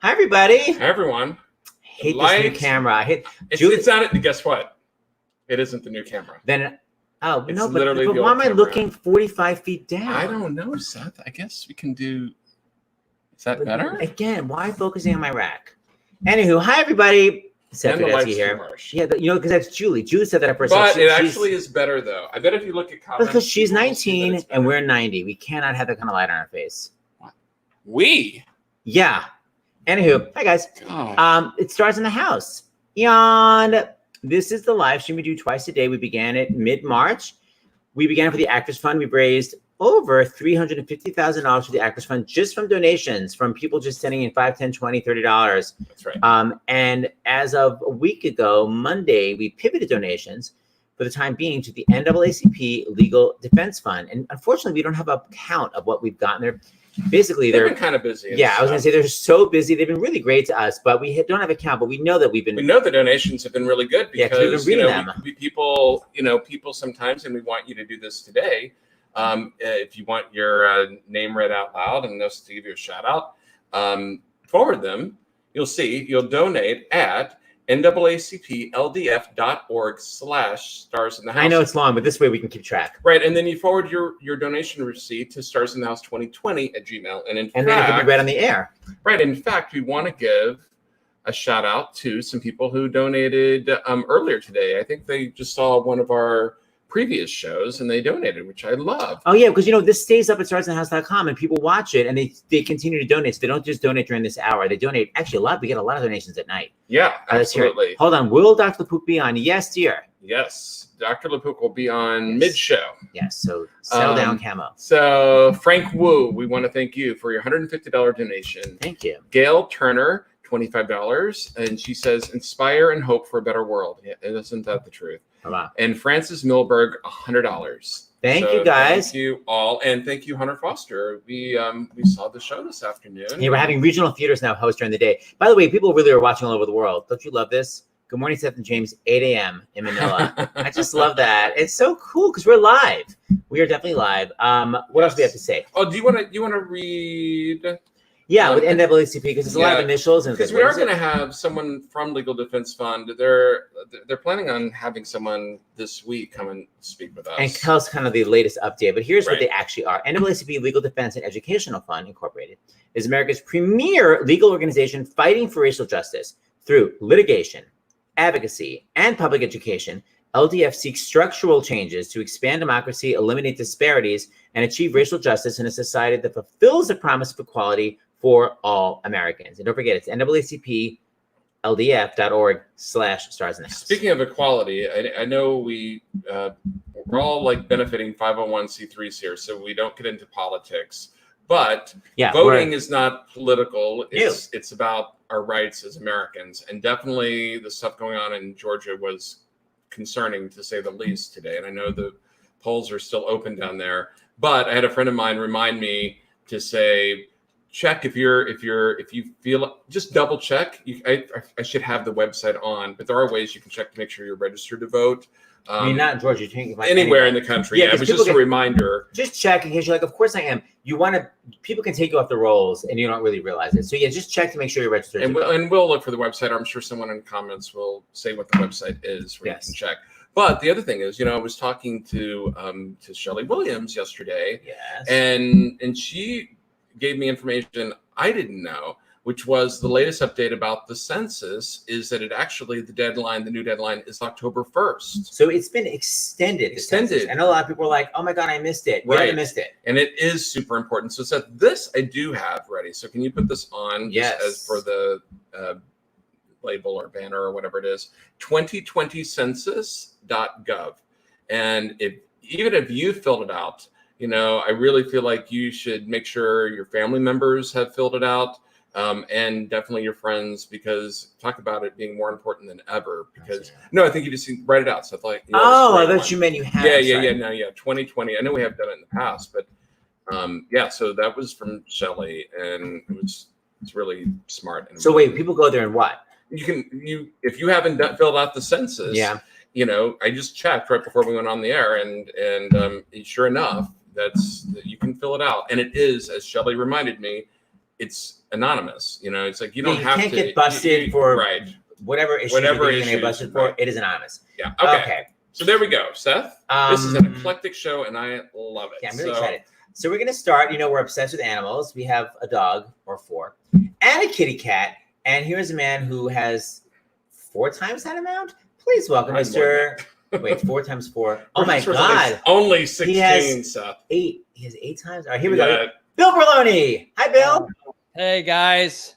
Hi, everybody. Hi, everyone. I hate this new camera. It's not it. Guess what? It isn't the new camera. Then, It's no, literally but the why old am I camera. looking 45 feet down? I don't know, Seth. I guess we can do. Is that better? Again, why focusing on my rack? Anywhu, hi, everybody. Seth And the lights here. too harsh. Yeah, because that's Julie. Julie said that at first. But it actually is better, though. I bet if you look at comments. Because she's you will see 19 and we're 90. We cannot have that kind of light on our face. We? Yeah. Anywho, hi, guys. God. It starts in the house. And this is the live stream we do twice a day. We began it mid-March. We began it for the Actors Fund. We've raised over $350,000 for the Actors Fund just from donations, from people just sending in $5, $10, $20, $30. That's right. And as of a week ago, Monday, we pivoted donations for the time being to the NAACP Legal Defense Fund. And unfortunately, we don't have a count of what we've gotten there. Basically, they've been kind of busy. Yeah, I was going to say they're so busy. They've been really great to us, but we don't have a count. But we know that we've been. We know the donations have been really good because we've been reading them. People sometimes, and we want you to do this today. If you want your name read out loud and us to give you a shout out, forward them. You'll donate at naacpldf.org/starsinthehouse. I know it's long, but this way we can keep track. Right, and then you forward your donation receipt to starsinthehouse2020@gmail. And then it can be read on the air. Right, in fact, we want to give a shout out to some people who donated earlier today. I think they just saw one of our previous shows and they donated, which I love. Oh yeah, because this stays up at starsinthehouse.com and people watch it and they continue to donate. So they don't just donate during this hour. They donate actually a lot. We get a lot of donations at night. Yeah, absolutely. Hold on. Will Dr. LaPook be on? Yes, dear. Yes. Dr. LaPook will be on mid-show. Yes. So settle down, Camo. So Frank Wu, we want to thank you for your $150 donation. Thank you. Gail Turner, $25. And she says, inspire and hope for a better world. Yeah, isn't that the truth? Wow. And Francis Milberg, $100. Thank you, guys. Thank you all, and thank you, Hunter Foster. We saw the show this afternoon. Yeah, we're having regional theaters now host during the day. By the way, people really are watching all over the world. Don't you love this? Good morning, Seth and James, 8 a.m. in Manila. I just love that. It's so cool because we're live. We are definitely live. What else do we have to say? Oh, do you want to read? Yeah, with NAACP because it's a lot of initials. Because we are going to have someone from Legal Defense Fund. They're planning on having someone this week come and speak with us. And tell us kind of the latest update. But here's what they actually are. NAACP Legal Defense and Educational Fund, Incorporated, is America's premier legal organization fighting for racial justice through litigation, advocacy, and public education. LDF seeks structural changes to expand democracy, eliminate disparities, and achieve racial justice in a society that fulfills the promise of equality for all Americans. And don't forget, it's NAACPLDF.org/starsinthehouse. Speaking of equality, I know we're all like benefiting 501c3s here, so we don't get into politics. But voting is not political. It's about our rights as Americans. And definitely the stuff going on in Georgia was concerning, to say the least, today. And I know the polls are still open down there. But I had a friend of mine remind me to say, check if you feel, just double check. I should have the website on, but there are ways you can check to make sure you're registered to vote. I mean, not in Georgia, anywhere in the country. Yeah, it was just a reminder. Just check in case you're like, of course I am. People can take you off the rolls and you don't really realize it. So yeah, just check to make sure you're registered. And we'll look for the website. I'm sure someone in the comments will say what the website is where you can check. But the other thing is, I was talking to Shelley Williams yesterday, and she gave me information I didn't know, which was the latest update about the census is that the new deadline is October 1st. So it's been extended. I know a lot of people are like, oh my God, I missed it. Right. I missed it. And it is super important. So Seth, this I do have ready. So can you put this on as for the label or banner or whatever it is, 2020census.gov. And even if you filled it out, I really feel like you should make sure your family members have filled it out, and definitely your friends, because talk about it being more important than ever. Because I think you just write it out. So it's like, I thought you meant you had. Yeah. 2020. I know we have done it in the past, but So that was from Shelley, and it's really smart. And so wait, people go there and what? If you haven't filled out the census, I just checked right before we went on the air, and sure enough, you can fill it out. And it is, as Shelley reminded me, it's anonymous. You know, it's like you don't you have can't to get busted for right. whatever issue Whatever you're being busted for. right. It is anonymous. Yeah. Okay. So there we go, Seth. This is an eclectic show, and I love it. Yeah, I'm really excited. So we're going to start. You know, we're obsessed with animals. We have a dog or 4 and a kitty cat. And here's a man who has 4 times that amount. Please welcome Mr. Wait, 4 times 4. Oh my God. Only 16, Seth. 8. He has 8 times. All right, here we go. Bill Berloni. Hi, Bill. Hey, guys.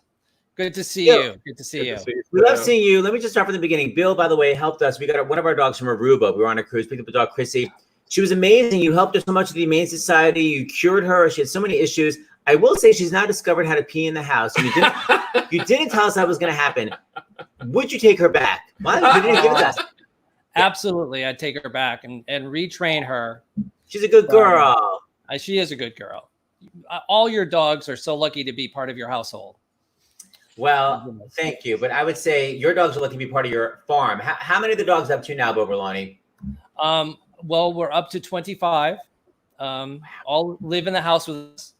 Good to see you. Good to see you. We love seeing you. Let me just start from the beginning. Bill, by the way, helped us. We got one of our dogs from Aruba. We were on a cruise, picked up a dog, Chrissy. She was amazing. You helped her so much with the Humane Society. You cured her. She had so many issues. I will say she's now discovered how to pee in the house. You didn't tell us that was going to happen. Would you take her back? Why you didn't give it to us? Absolutely. I'd take her back and retrain her. She's a good girl. She is a good girl. All your dogs are so lucky to be part of your household. Well, thank you. But I would say your dogs are lucky to be part of your farm. How many of the dogs up to now, Bill Berloni? Well, we're up to 25. All live in the house with us.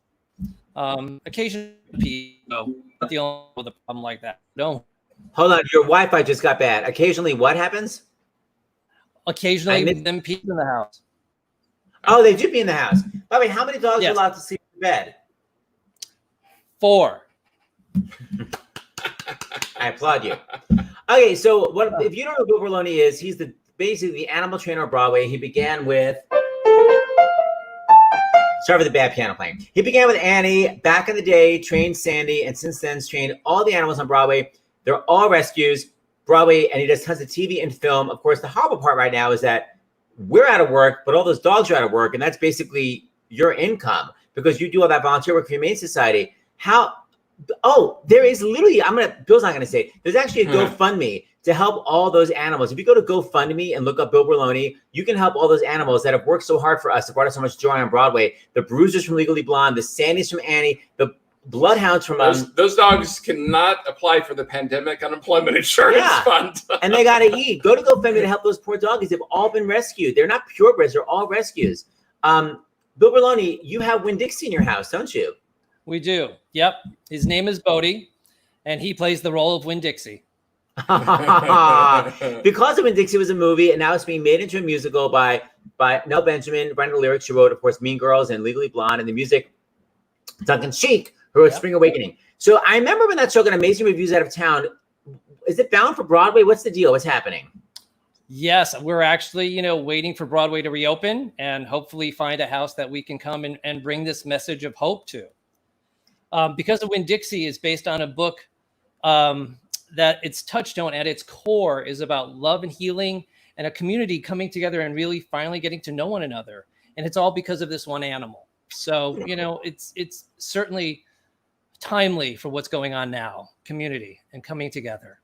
Occasionally, not the only with a problem like that. No. Hold on, your Wi-Fi just got bad. Occasionally, what happens? Occasionally, them pee in the house. Oh, they do pee in the house. By the way, how many dogs are allowed to sleep in bed? 4. I applaud you. Okay, so what if you don't know who Bill Berloni is? He's basically the animal trainer of Broadway. He began with. Sorry for the bad piano playing. He began with Annie back in the day, trained Sandy, and since then has trained all the animals on Broadway. They're all rescues. Broadway, and he does tons of TV and film. Of course, the horrible part right now is that we're out of work, but all those dogs are out of work, and that's basically your income because you do all that volunteer work for Humane Society. There is literally, Bill's not gonna say it. There's actually a GoFundMe to help all those animals. If you go to GoFundMe and look up Bill Berloni, you can help all those animals that have worked so hard for us, that brought us so much joy on Broadway. The Bruisers from Legally Blonde, the Sandys from Annie, the Bloodhounds from those dogs cannot apply for the pandemic unemployment insurance fund. And they got to eat. Go to GoFundMe to help those poor doggies. They've all been rescued. They're not purebreds. They're all rescues. Bill Berloni, you have Winn-Dixie in your house, don't you? We do. Yep. His name is Bodie, and he plays the role of Winn-Dixie. Because of Winn-Dixie was a movie, and now it's being made into a musical by Nell Benjamin, writing the lyrics. She wrote, of course, Mean Girls and Legally Blonde, and the music, Duncan Sheik, who wrote Spring Awakening. So I remember when that show got amazing reviews out of town. Is it bound for Broadway? What's the deal? What's happening? Yes, we're actually, waiting for Broadway to reopen and hopefully find a house that we can come and bring this message of hope to. Because of Winn-Dixie is based on a book that its touchstone at its core is about love and healing and a community coming together and really finally getting to know one another. And it's all because of this one animal. So, it's certainly timely for what's going on now, community and coming together.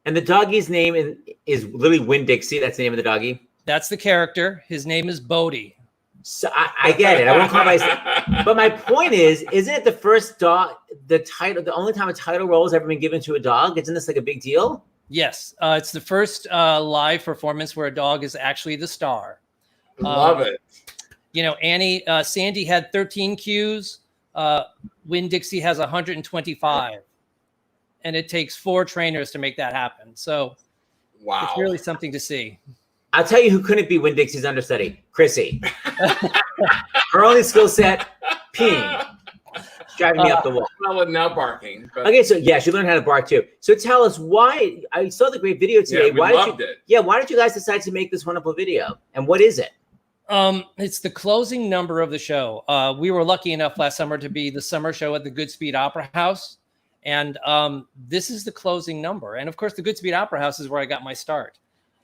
And the doggie's name is literally Winn-Dixie. That's the name of the doggie. That's the character. His name is Bodie. So I get it. I won't call myself. But my point is, isn't it the first dog, the only time a title role has ever been given to a dog? Isn't this like a big deal? Yes. It's the first live performance where a dog is actually the star. Love it. Sandy had 13 cues. Winn-Dixie has 125. And it takes 4 trainers to make that happen. So it's really something to see. I'll tell you who couldn't be Winn-Dixie's understudy, Chrissy. Her only skill set, peeing. Driving me up the wall. Well, now barking. But... Okay, so she learned how to bark too. So tell us why. I saw the great video today. Yeah, we loved it. Yeah, why did you guys decide to make this wonderful video? And what is it? It's the closing number of the show. We were lucky enough last summer to be the summer show at the Goodspeed Opera House. And this is the closing number. And of course, the Goodspeed Opera House is where I got my start.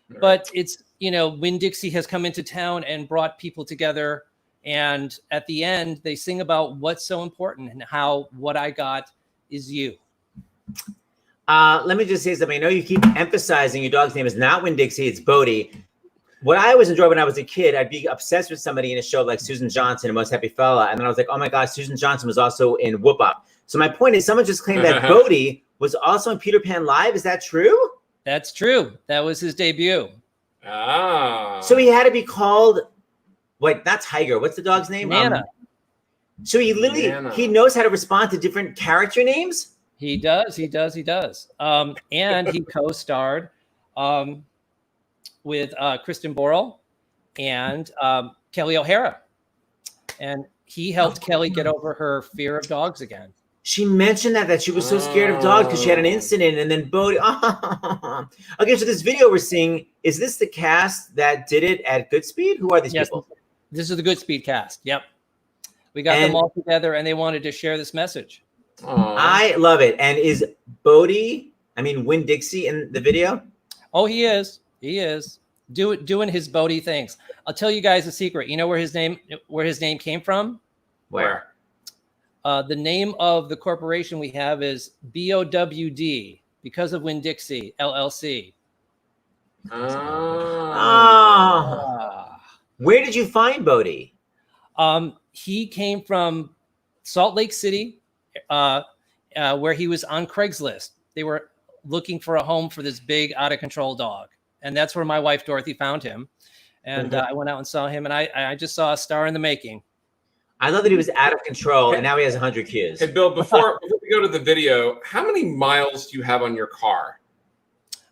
Right. But it's, Winn-Dixie has come into town and brought people together. And at the end, they sing about what's so important and how what I got is you. Let me just say something. I know you keep emphasizing your dog's name is not Winn-Dixie, it's Bodie. What I always enjoyed when I was a kid, I'd be obsessed with somebody in a show like Susan Johnson and Most Happy Fella. And then I was like, oh my gosh, Susan Johnson was also in Whoop Up. So my point is, someone just claimed that Bodie was also in Peter Pan Live. Is that true? That's true. That was his debut. So he had to be called, not Tiger. What's the dog's name? Nana. So he literally he knows how to respond to different character names. He does. And he co-starred with Kristen Borle and Kelly O'Hara, and he helped Kelly get over her fear of dogs again. She mentioned that she was so scared of dogs because she had an incident, and then Bodhi. Okay, so this video we're seeing, is this the cast that did it at Goodspeed? Who are these people? This is the Goodspeed cast. Yep, we got them all together, and they wanted to share this message. I love it. And is Winn-Dixie in the video? Oh, he is doing his Bodhi things. I'll tell you guys a secret. You know where his name came from? Where? The name of the corporation we have is BOWD, because of Winn-Dixie LLC. Where did you find Bodhi? He came from Salt Lake City, where he was on Craigslist. They were looking for a home for this big, out of control dog, and that's where my wife Dorothy found him. And I went out and saw him, and I just saw a star in the making. I love that he was out of control, and now he has 100 Qs. Hey, Bill, before we go to the video, how many miles do you have on your car?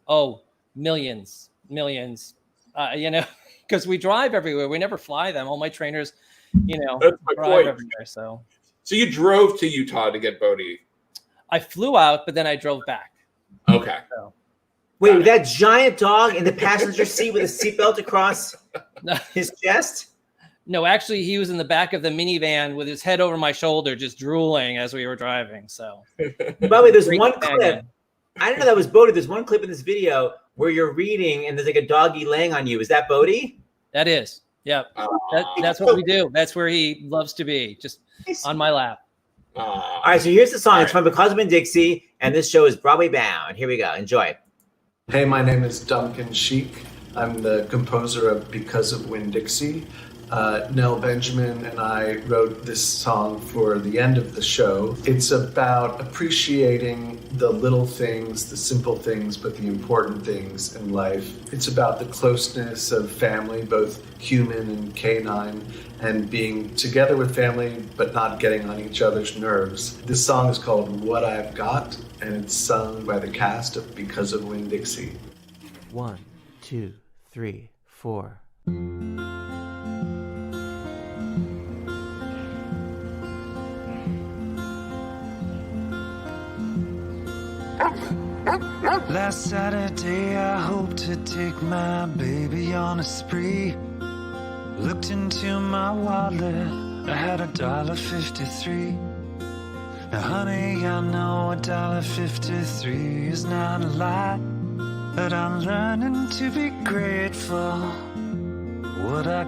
Oh, millions. Because we drive everywhere. We never fly them. All my trainers, That's my drive point. everywhere. So you drove to Utah to get Bodhi? I flew out, but then I drove back. Okay. So. Wait, with that giant dog in the passenger seat with a seatbelt across his chest? No, actually, he was in the back of the minivan with his head over my shoulder, just drooling as we were driving. So, by the way, there's one clip. I didn't know that was Bodhi. There's one clip in this video where you're reading and there's like a doggy laying on you. Is that Bodhi? That is. Yeah. That's what we do. That's where he loves to be, just on my lap. All right, so here's the song. It's from Because of Winn-Dixie, and this show is Broadway Bound. Here we go. Enjoy. Hey, my name is Duncan Sheik. I'm the composer of Because of Winn-Dixie. Nell Benjamin and I wrote this song for the end of the show. It's about appreciating the little things, the simple things, but the important things in life. It's about the closeness of family, both human and canine, and being together with family, but not getting on each other's nerves. This song is called What I've Got, and it's sung by the cast of Because of Winn-Dixie. 1, 2, 3, 4. Last Saturday I hoped to take my baby on a spree. Looked into my wallet, I had $1.53. Now honey, I know $1.53 is not a lot, but I'm learning to be grateful. What I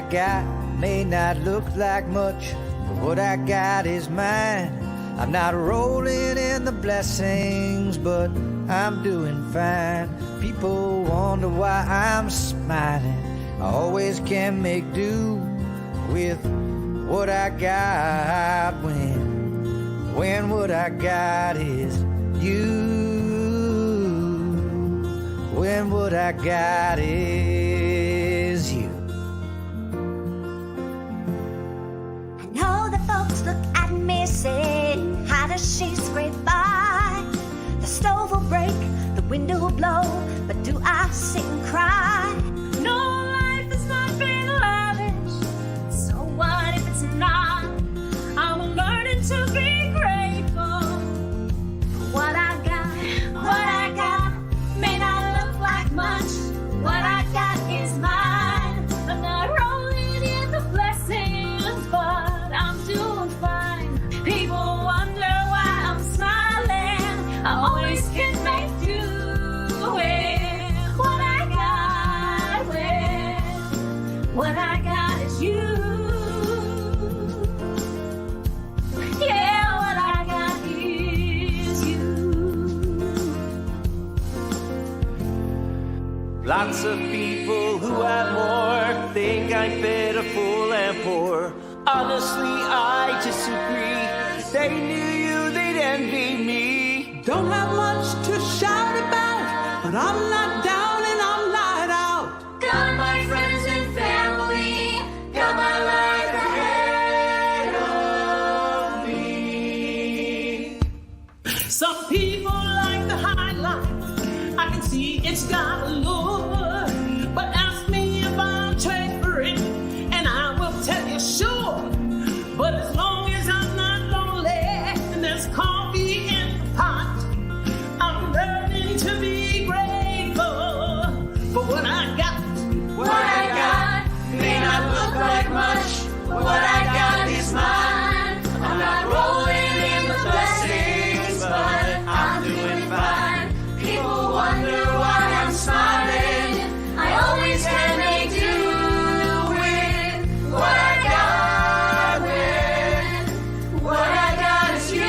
got may not look like much, but what I got is mine. I'm not rolling in the blessings, but I'm doing fine. People wonder why I'm smiling. I always can make do with what I got when what I got is you. When what I got is you. I know that folks look at me saying, how does she scrape by? The stove will break, the window will blow, but do I sit and cry? No, life has not been lavish, so what if it's not? I'm learning to be grateful for what I got. What I got may not look like much, what I got is mine. I'm not rolling in the blessings, but I'm doing fine. People wonder why I'm smiling. I always can make do with what I got. With what I got is you. Yeah, what I got is you. Lots of people who have more think I'm pitiful and poor. Honestly, I disagree. They knew you, they'd envy me. Don't have much to shout about, but I'm not down and I'm not out. Got my friends and family, got my life ahead. Some people like the high life. I can see it's got allure. But ask me if I'll trade for it, and I will tell you sure. But as long as I'm not lonely and there's coffee in the pot, I'm learning to be grateful for what I got. What I got may not look like much. What I got is mine. I'm not rolling in the blessings, but I'm doing fine. People wonder why I'm smiling. I always can make do with what I got. When what I got is you.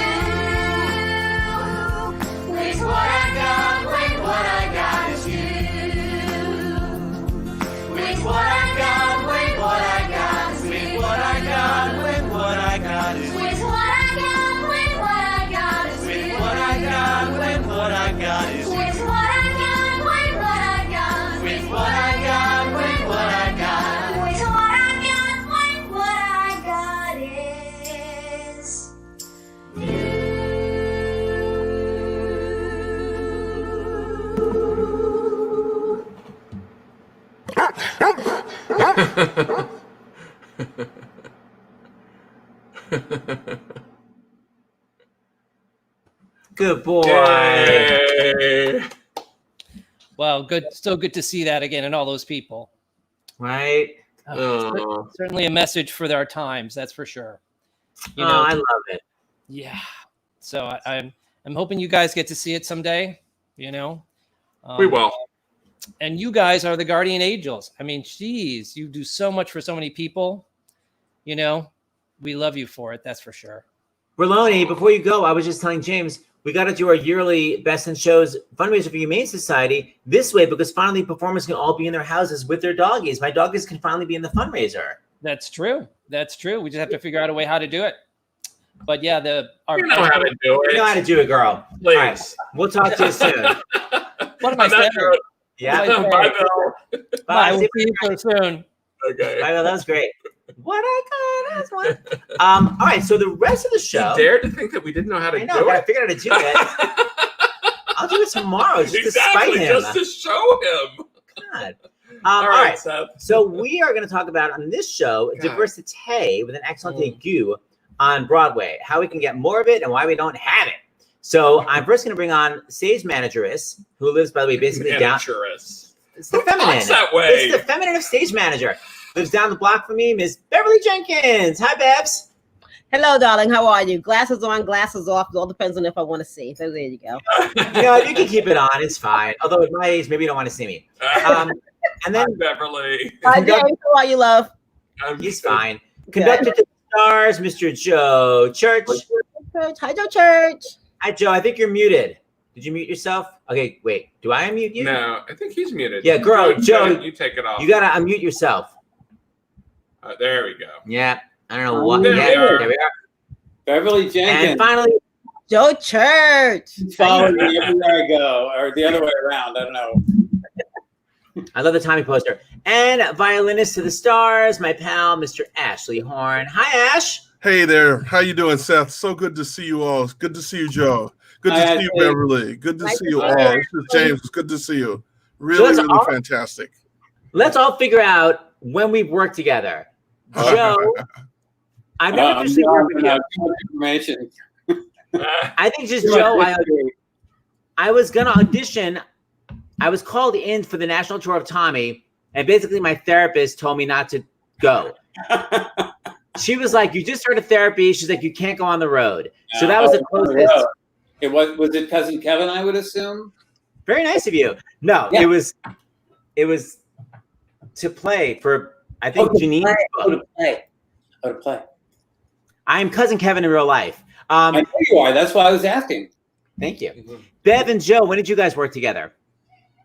With what I got, when what I got is you. With what I got, when what I got is with what I got, when what I got is with what I got, when what I got is with what I got, when what I got is with what I got, when what I got, with what I got, when what I got, with what I got, when what I got is Good boy. Yay. Well, good. Still good to see that again and all those people. Right? Certainly a message for our times. That's for sure. You know, I love it. yeah. So I'm hoping you guys get to see it someday. You know, We will. And you guys are the guardian angels. I mean, geez, you do so much for so many people. You know, we love you for it. That's for sure. Berloni, before you go, I was just telling James, we got to do our yearly Best in Shows fundraiser for Humane Society this way, because finally performers can all be in their houses with their doggies. My doggies can finally be in the fundraiser. That's true. That's true. We just have to figure out a way how to do it. But yeah, You know how to do it. You know how to do it, girl. Please. All right, we'll talk to you soon. What am I saying? Yeah. Bye, Bill. Bye. We'll see you so soon. Okay. Bye, Bill. That was great. What I got is one. All right, so the rest of the show. You dared to think that we didn't know how to I do know, but I it? figured out how to do it. I'll do it tomorrow just Exactly, to spite him. just to show him. God. All right, Seth. So we are going to talk about on this show diversity with an excellent aigu on Broadway, how we can get more of it and why we don't have it. So I'm first going to bring on stage manageress, who lives, by the way, basically down. Manageress. It's the feminine. Talks that way. It's the feminine of stage manager. Lives down the block from me, Miss Beverly Jenkins. Hi, Babs. Hello, darling. How are you? Glasses on, glasses off. It all depends on if I want to see. So there you go. You know, you can keep it on. It's fine. Although at my age, maybe you don't want to see me. And then Hi, Beverly. Hi, James. How are you, love? He's fine. Conductor to the stars, Mr. Joe Church. Hi, Joe Church. Hi, Joe. I think you're muted. Did you mute yourself? Okay, wait. Do I unmute you? No, I think he's muted. Yeah, girl, Joe. You take it off. You gotta unmute yourself. There we go. Yeah. I don't know what. There yeah, we are. there we are. Beverly Jenkins. And finally, Joe Church. Following me everywhere I go, or the other way around. I don't know. I love the Tommy poster. And violinist to the stars, my pal, Mr. Ashley Horne. Hi, Ash. Hey there. How you doing, Seth? So good to see you all. Good to see you, Joe. Good to see you, Beverly. Good to see you all. This is James. It's good to see you. Really, really fantastic. Let's all figure out when we've worked together. Joe, I've never officially worked with you. Information. I think just Joe, I was going to audition. I was called in for the national tour of Tommy, and basically my therapist told me not to go. She was like, you just started therapy. She's like, you can't go on the road. So that was the closest. It was it Cousin Kevin, I would assume? Very nice of you. No, it was to play for, I think, Janine's book. To play. I'm Cousin Kevin in real life. I know you are. That's why I was asking. Thank you. Bev and Joe, when did you guys work together?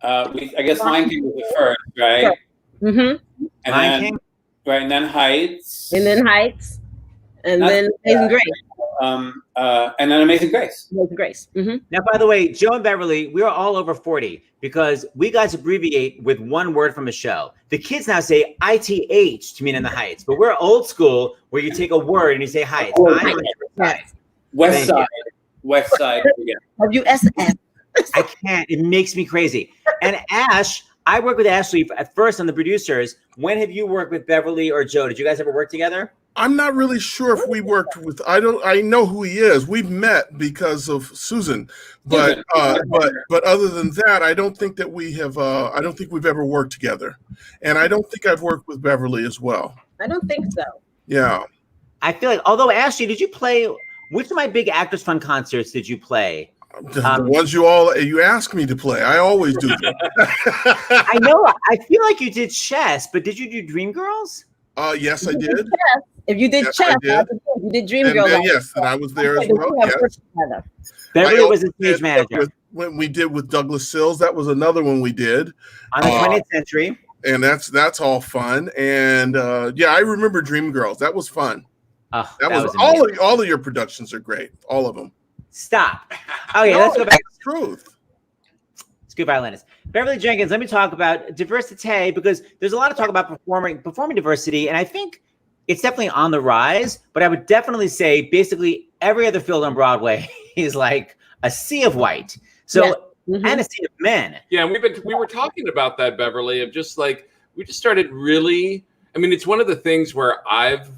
I guess Lion King was the first, right? Mm-hmm. And Lion then, King? Right, and then Heights. And then Heights. And then Amazing Grace. And then Amazing Grace. Amazing Grace. Mm-hmm. Now, by the way, Joe and Beverly, we are all over 40 because we guys abbreviate with one word from a show. The kids now say ITH to mean in the Heights, but we're old school where you take a word and you say Heights. West Side. West Side. WSS. I can't. It makes me crazy. And Ash, I worked with Ashley at first on the producers. When have you worked with Beverly or Joe? Did you guys ever work together? I'm not really sure if we worked with. I know who he is. We've met because of Susan, but other than that, I don't think that we have. I don't think we've ever worked together, and I don't think I've worked with Beverly as well. I don't think so. Yeah. I feel like, although Ashley, did you play? Which of my big Actors Fund concerts did you play? The ones you ask me to play. I always do them. I know. I feel like you did chess, but did you do Dreamgirls? Yes, I did. If you did chess, you did Dreamgirls. Yes, and I was there as well. Yes. Beverly was a stage manager. When we did with Douglas Sills, that was another one we did. On the 20th Century. And that's all fun. And yeah, I remember Dreamgirls. That was fun. Oh, that was all of your productions are great. All of them. Stop. Okay, let's go back. Truth. It's good violinist. Beverly Jenkins, let me talk about diversity, because there's a lot of talk about performing diversity, and I think it's definitely on the rise, but I would definitely say basically every other field on Broadway is like a sea of white. So and a sea of men. Yeah, and we were talking about that, Beverly, of just like we just started really, I mean, it's one of the things where I've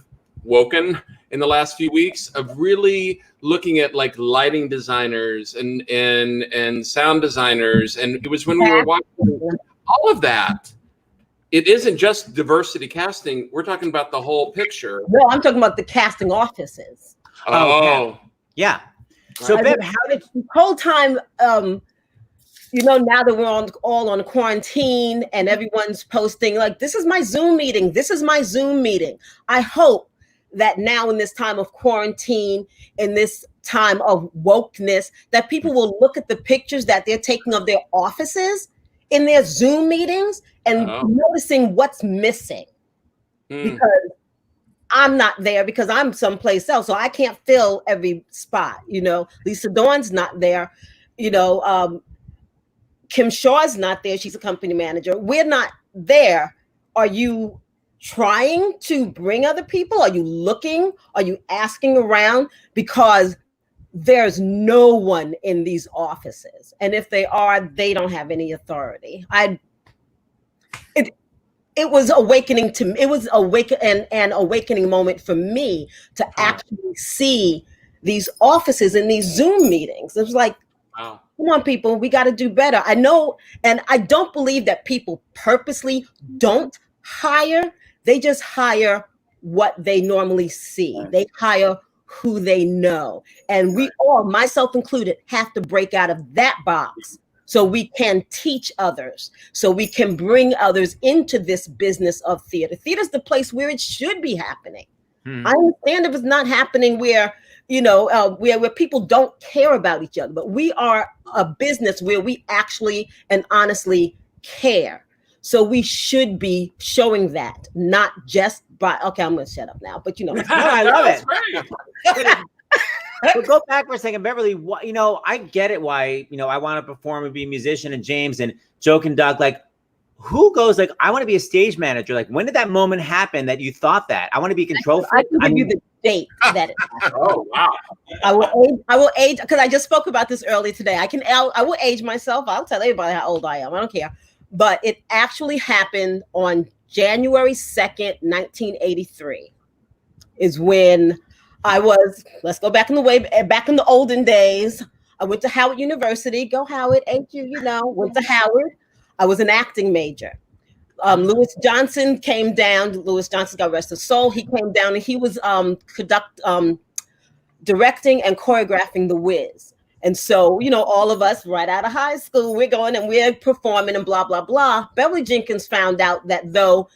woken in the last few weeks of really looking at like lighting designers and sound designers. And it was when we were watching all of that. It isn't just diversity casting. We're talking about the whole picture. No, I'm talking about the casting offices. Oh, yeah. So Bev, how did the whole time, you know, now that we're all on quarantine and everyone's posting like, this is my Zoom meeting. This is my Zoom meeting. I hope that now in this time of quarantine, in this time of wokeness, that people will look at the pictures that they're taking of their offices in their Zoom meetings and noticing what's missing. Because I'm not there because I'm someplace else. So I can't fill every spot, you know. Lisa Dawn's not there. You know, Kim Shaw's not there. She's a company manager. We're not there. Are you trying to bring other people? Are you looking? Are you asking around? Because there's no one in these offices. And if they are, they don't have any authority. It was awakening to me. It was an awakening moment for me to actually see these offices in these Zoom meetings. It was like, come on, people, we got to do better. I know, and I don't believe that people purposely don't hire. They just hire what they normally see. They hire who they know. And we all, myself included, have to break out of that box so we can teach others, so we can bring others into this business of theater. Theater's the place where it should be happening. I understand if it's not happening where, you know, where people don't care about each other, but we are a business where we actually and honestly care. So we should be showing that, not just by, okay, I'm going to shut up now, but you know. I love it. But go back for a second, Beverly. You know, I get it why, you know, I want to perform and be a musician, and James and Joe and Doug, like, who goes like, I want to be a stage manager? Like, when did that moment happen that you thought that? I want to be control freak? I can give you the date that it happened. Oh, wow. I will age, because I just spoke about this earlier today. I will age myself. I'll tell everybody how old I am. I don't care. But it actually happened on January 2nd, 1983, is when I was, let's go back in the olden days. I went to Howard University. Go Howard, HU, you know, went to Howard. I was an acting major. Lewis Johnson came down. Lewis Johnson, God rest his soul. He came down and he was directing and choreographing The Wiz. And so, you know, all of us right out of high school, we're going and we're performing and blah, blah, blah. Beverly Jenkins found out that though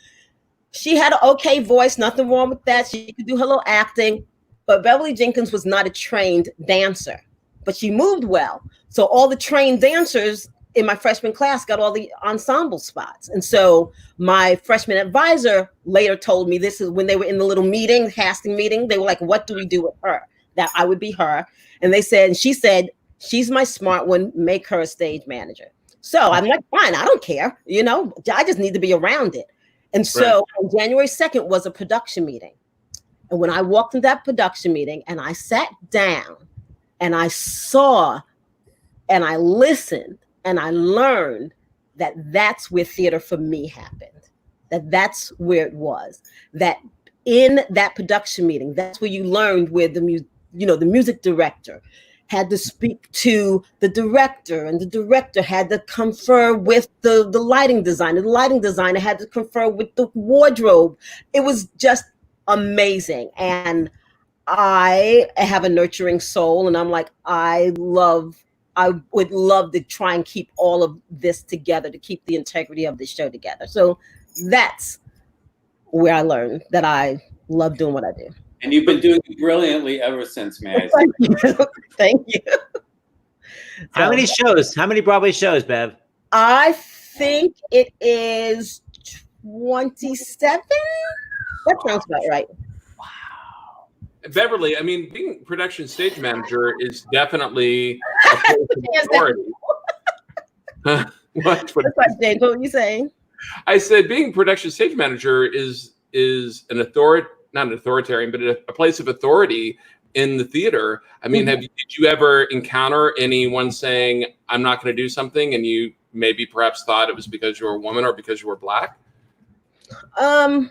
she had an okay voice, nothing wrong with that. She could do her little acting, but Beverly Jenkins was not a trained dancer, but she moved well. So all the trained dancers in my freshman class got all the ensemble spots. And so my freshman advisor later told me, this is when they were in the little meeting, casting meeting, they were like, what do we do with her? That I would be her. And they said, and she said, she's my smart one, make her a stage manager. So I'm like, fine, I don't care. You know, I just need to be around it. And so on January 2nd was a production meeting. And when I walked into that production meeting and I sat down, and I saw and I listened and I learned that that's where theater for me happened. That's where it was. That in that production meeting, that's where you learned where the music director had to speak to the director, and the director had to confer with the lighting designer. The lighting designer had to confer with the wardrobe. It was just amazing. And I have a nurturing soul, and I'm like, I would love to try and keep all of this together, to keep the integrity of the show together. So that's where I learned that I love doing what I do. And you've been doing it brilliantly ever since, man. Thank you. Thank you. How many shows? How many Broadway shows, Bev? I think it is 27. That sounds about right. Beverly, I mean, being production stage manager is definitely a place of authority. What? That's right, James. What were you saying? I said being production stage manager is an not an authoritarian, but a place of authority in the theater. I mean, did you ever encounter anyone saying, I'm not going to do something, and you maybe perhaps thought it was because you were a woman or because you were Black? I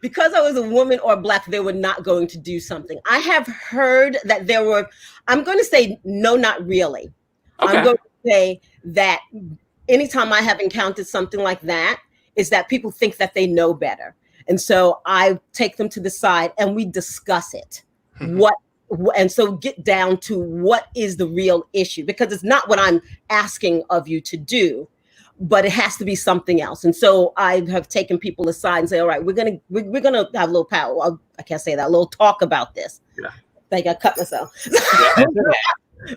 because I was a woman or Black, they were not going to do something. I have heard that there were, I'm going to say no, not really. Okay. I'm going to say that anytime I have encountered something like that, is that people think that they know better. And so I take them to the side and we discuss it. And so get down to what is the real issue, because it's not what I'm asking of you to do, but it has to be something else. And so I have taken people aside and say, all right, we're gonna have a little power. I can't say that. A little talk about this. Yeah. I think I cut myself. Yeah,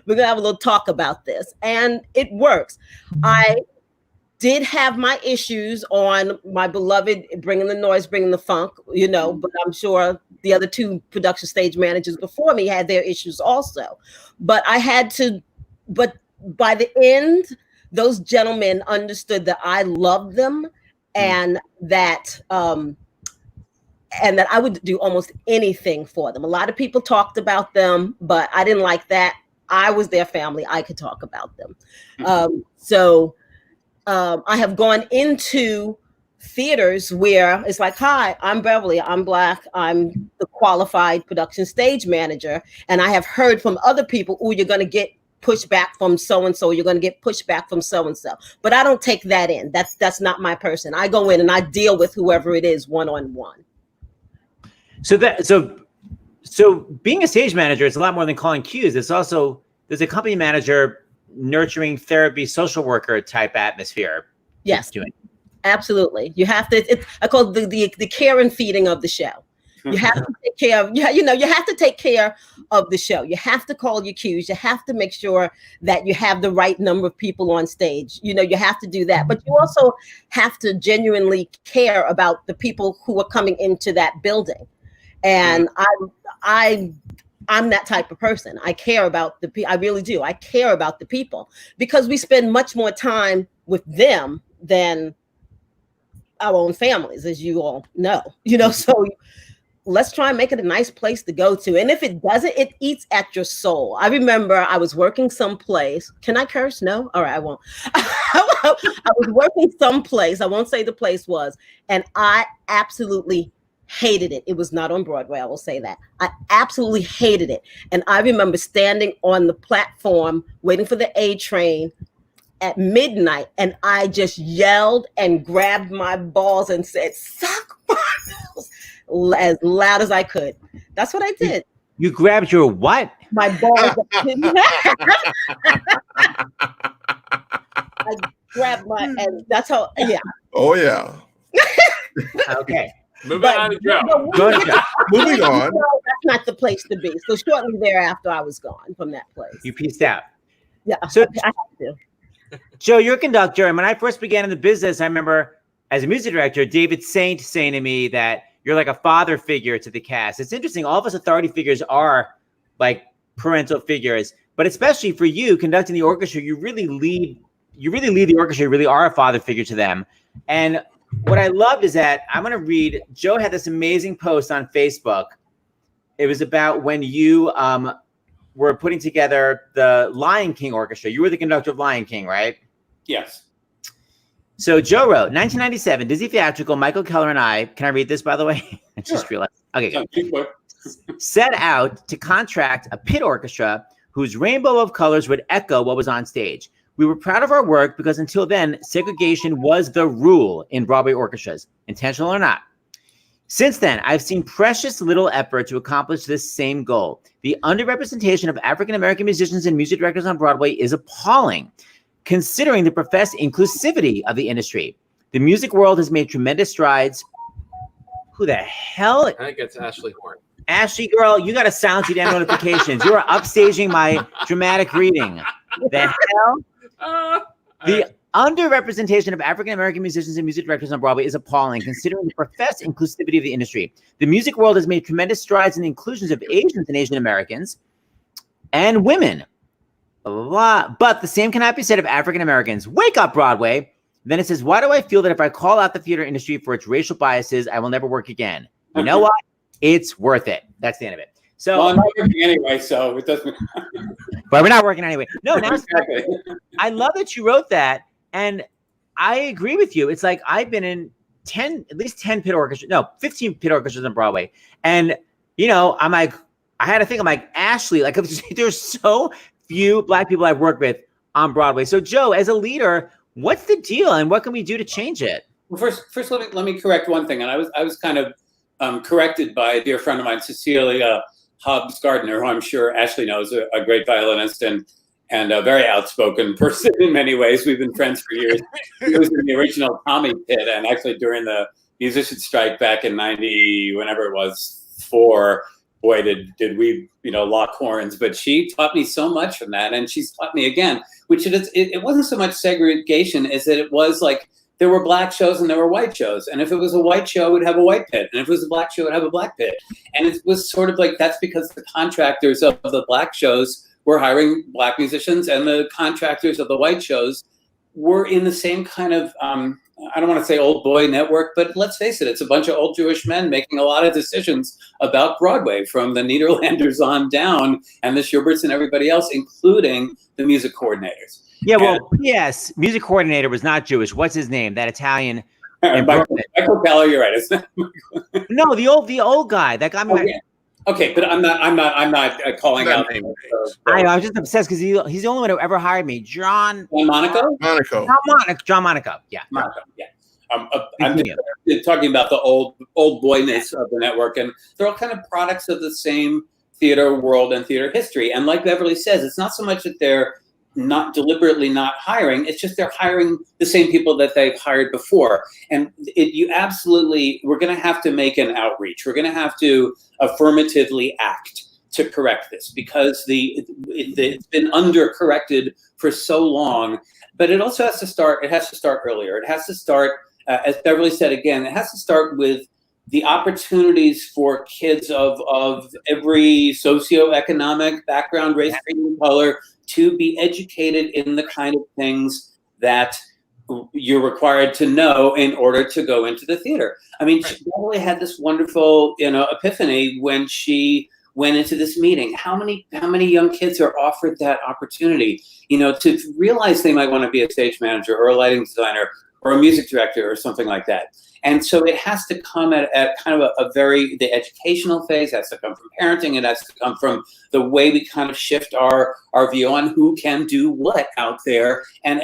we're gonna have a little talk about this, and it works. I did have my issues on my beloved Bringing the Noise, Bringing the Funk, but I'm sure the other two production stage managers before me had their issues also. But I had to. But by the end, those gentlemen understood that I loved them, and that I would do almost anything for them. A lot of people talked about them, but I didn't like that. I was their family. I could talk about them. I have gone into theaters where it's like, hi, I'm Beverly, I'm Black, I'm the qualified production stage manager. And I have heard from other people, oh, you're going to get pushback from so-and-so, you're going to get pushback from so-and-so. But I don't take that in. That's not my person. I go in and I deal with whoever it is one-on-one. So being a stage manager is a lot more than calling cues. There's a company manager, nurturing therapy, social worker type atmosphere. Yes, absolutely. You have to. I call it the care and feeding of the show. You have to take care of. You have to take care of the show. You have to call your cues. You have to make sure that you have the right number of people on stage. You have to do that, but you also have to genuinely care about the people who are coming into that building. And I'm that type of person. I care about I really do. I care about the people, because we spend much more time with them than our own families, as you all know. So let's try and make it a nice place to go to. And if it doesn't, it eats at your soul. I remember I was working someplace. Can I curse? No? All right, I won't. I was working someplace. I won't say the place was, and I absolutely hated it. It was not on Broadway, I will say that. I absolutely hated it. And I remember standing on the platform waiting for the A train at midnight, and I just yelled and grabbed my balls and said, suck my balls, as loud as I could. That's what I did. You grabbed your what? My balls. I grabbed and that's how, yeah. Oh, yeah. Okay. Moving on. Moving on. That's not the place to be. So shortly thereafter, I was gone from that place. You pieced out. Yeah, so I have to. Joe, you're a conductor. And when I first began in the business, I remember as a music director, David Saint saying to me that you're like a father figure to the cast. It's interesting. All of us authority figures are like parental figures, but especially for you conducting the orchestra, you really lead the orchestra. You really are a father figure to them. And what I loved is that I'm going to read. Joe had this amazing post on Facebook. It was about when you were putting together the Lion King orchestra. You were the conductor of Lion King, right? Yes. So Joe wrote, 1997, Disney Theatrical, Michael Keller and I, can I read this, by the way? I just realized. Okay, good. Set out to contract a pit orchestra whose rainbow of colors would echo what was on stage. We were proud of our work because until then, segregation was the rule in Broadway orchestras, intentional or not. Since then, I've seen precious little effort to accomplish this same goal. The underrepresentation of African-American musicians and music directors on Broadway is appalling, considering the professed inclusivity of the industry. The music world has made tremendous strides. Who the hell? I think it's Ashley Horne. Ashley, girl, you got to silence your damn notifications. You are upstaging my dramatic reading. The hell? The underrepresentation of African-American musicians and music directors on Broadway is appalling, considering the professed inclusivity of the industry. The music world has made tremendous strides in the inclusions of Asians and Asian Americans and women. Blah, blah, blah. But the same cannot be said of African Americans. Wake up, Broadway. Then it says, why do I feel that if I call out the theater industry for its racial biases, I will never work again? You know what? It's worth it. That's the end of it. So, well, I'm not working anyway, so it doesn't. But we're not working anyway. No, now exactly. I love that you wrote that, and I agree with you. It's like I've been in at least 10 pit orchestras, 15 pit orchestras on Broadway, and I'm like, I had to think, I'm like, Ashley, like there's so few Black people I've worked with on Broadway. So, Joe, as a leader, what's the deal, and what can we do to change it? Well, first, let me correct one thing, and I was kind of corrected by a dear friend of mine, Cecilia Hobbs Gardner, who I'm sure Ashley knows, a great violinist and a very outspoken person in many ways. We've been friends for years. He was in the original Tommy Pit, and actually during the musician strike back in 90, whenever it was, 4. Boy, did we, lock horns. But she taught me so much from that, and she's taught me again, which it wasn't so much segregation as that it was like there were Black shows and there were white shows. And if it was a white show, it would have a white pit. And if it was a Black show, it would have a Black pit. And it was sort of like that's because the contractors of the Black shows were hiring Black musicians, and the contractors of the white shows were in the same kind of, I don't want to say old boy network, but let's face it, it's a bunch of old Jewish men making a lot of decisions about Broadway, from the Niederlanders on down, and the Schuberts and everybody else, including the music coordinators. Yeah, well, yes, music coordinator was not Jewish. What's his name? That Italian. Michael Keller, you're right. It's not No, the old guy. That guy. Okay, but I'm not calling out names. I was just obsessed because he's the only one who ever hired me. John Monaco. John Monaco. Yeah. Monaco. Yeah. I'm just talking about the old boyness of the network, and they're all kind of products of the same theater world and theater history. And like Beverly says, it's not so much that they're not deliberately not hiring, it's just they're hiring the same people that they've hired before. And we're going to have to make an outreach. We're going to have to affirmatively act to correct this, because it's been under-corrected for so long. But it also has to start earlier. It has to start, as Beverly said again, it has to start with the opportunities for kids of every socioeconomic background, race, creed, and color, to be educated in the kind of things that you're required to know in order to go into the theater. I mean, she really had this wonderful, epiphany when she went into this meeting. How many young kids are offered that opportunity, to realize they might want to be a stage manager or a lighting designer or a music director or something like that. And so it has to come at kind of the educational phase. It has to come from parenting. It has to come from the way we kind of shift our view on who can do what out there. And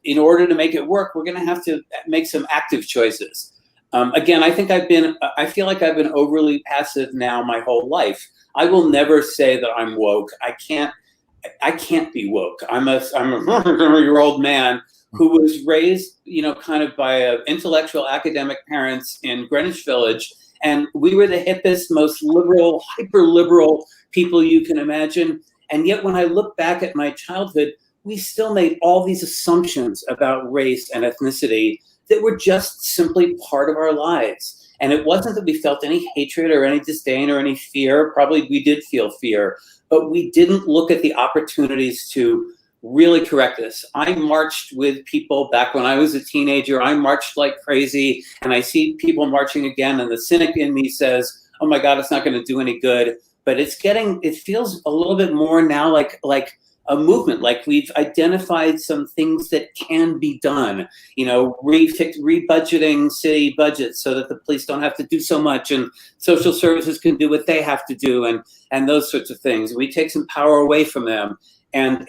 in order to make it work, we're going to have to make some active choices. Again, I feel like I've been overly passive now my whole life. I will never say that I'm woke. I can't be woke. I'm a 100-year-old man who was raised, kind of by intellectual academic parents in Greenwich Village. And we were the hippest, most liberal, hyper-liberal people you can imagine. And yet when I look back at my childhood, we still made all these assumptions about race and ethnicity that were just simply part of our lives. And it wasn't that we felt any hatred or any disdain or any fear. Probably we did feel fear, but we didn't look at the opportunities to really correct this. I marched with people back when I was a teenager. I marched like crazy, and I see people marching again, and the cynic in me says, oh my God, it's not going to do any good. But it feels a little bit more now like a movement, like we've identified some things that can be done, rebudgeting city budgets so that the police don't have to do so much, and social services can do what they have to do, and those sorts of things. We take some power away from them. And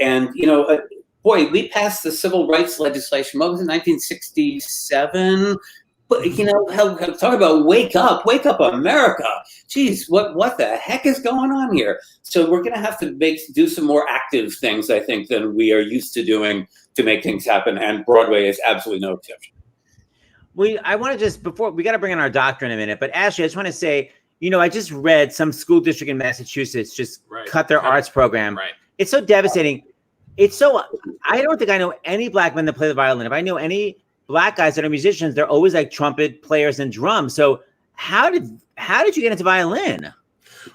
boy, we passed the civil rights legislation. What was it, 1967? But talk about wake up America. Geez, what the heck is going on here? So we're going to have to do some more active things, I think, than we are used to doing to make things happen. And Broadway is absolutely no exception. I want to before we got to bring in our doctor in a minute, but Ashley, I just want to say, I just read some school district in Massachusetts just cut their arts program. Right. It's so devastating. I don't think I know any black men that play the violin. If I know any black guys that are musicians, they're always like trumpet players and drums. So how did you get into violin?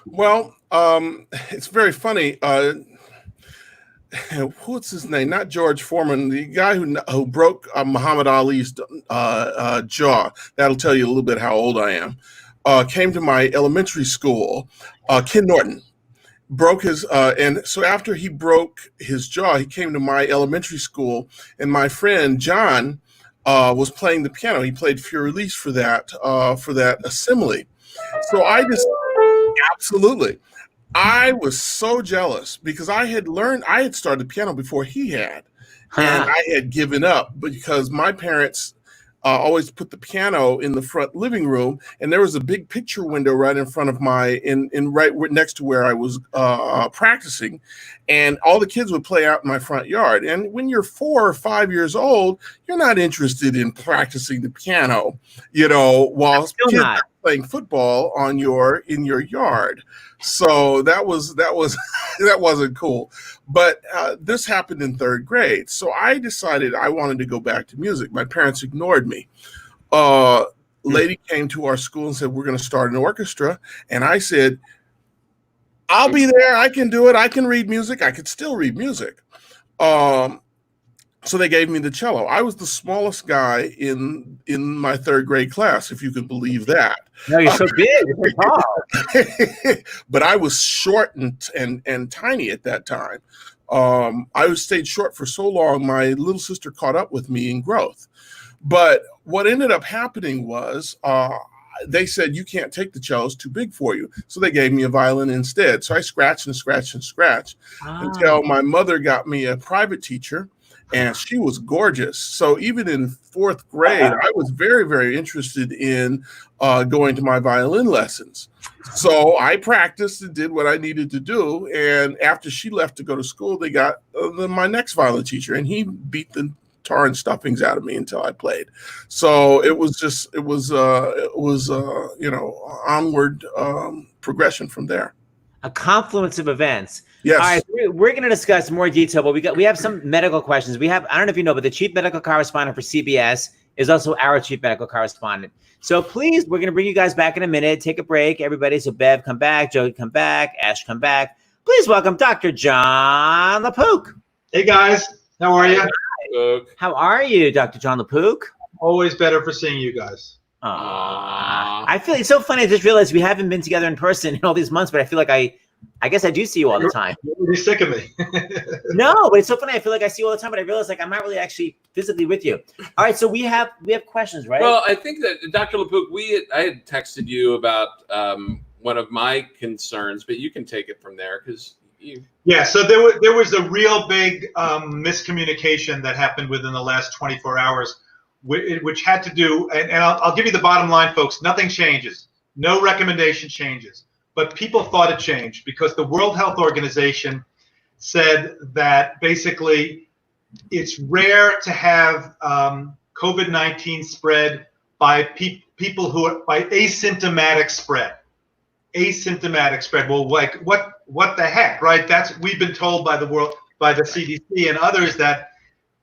Well, it's very funny. What's his name? Not George Foreman, the guy who broke Muhammad Ali's jaw. That'll tell you a little bit how old I am. Came to my elementary school. Ken Norton broke his, and so after he broke his jaw, he came to my elementary school, and my friend John was playing the piano. He played Fur-Elise for that assembly. So I was so jealous because I had started piano before he had, and I had given up because my parents always put the piano in the front living room, and there was a big picture window right in front of right next to where I was practicing, and all the kids would play out in my front yard. And when you're 4 or 5 years old, you're not interested in practicing the piano, while kids are playing football in your yard. So that wasn't cool. But this happened in 3rd grade. So I decided I wanted to go back to music. My parents ignored me. Lady came to our school and said, we're going to start an orchestra. And I said, I'll be there. I can do it. I can read music. I could still read music. So they gave me the cello. I was the smallest guy in my 3rd grade class, if you could believe that. No, you're so big. You're tall. But I was short and tiny at that time. I stayed short for so long, my little sister caught up with me in growth. But what ended up happening was they said, you can't take the cello, it's too big for you. So they gave me a violin instead. So I scratched and scratched and scratched until my mother got me a private teacher. And she was gorgeous. So even in 4th grade, I was very, very interested in going to my violin lessons. So I practiced and did what I needed to do. And after she left to go to school, they got my next violin teacher, and he beat the tar and stuffings out of me until I played. So it was onward progression from there. A confluence of events. Yes. All right, we're going to discuss more detail, but we have some medical questions. I don't know if you know, but the chief medical correspondent for CBS is also our chief medical correspondent. So please, we're going to bring you guys back in a minute. Take a break, everybody. So Bev, come back. Joe, come back. Ash, come back. Please welcome Dr. John LaPook. Hey, guys. How are you? How are you, Dr. John LaPook? Always better for seeing you guys. I feel it's so funny. I just realized we haven't been together in person in all these months, but I feel like I guess I do see you all the time. You're sick of me. No, but it's so funny. I feel like I see you all the time, but I realize I'm not really actually physically with you. All right, so we have questions, right? Well, I think that Dr. LaPook, I had texted you about one of my concerns, but you can take it from there because you. Yeah, so there was a real big miscommunication that happened within the last 24 hours, which had to do, and I'll give you the bottom line, folks. Nothing changes. No recommendation changes. But people thought it changed because the World Health Organization said that basically it's rare to have COVID-19 spread by people who are by asymptomatic spread. Asymptomatic spread. Well, like what the heck, right? We've been told by the CDC and others that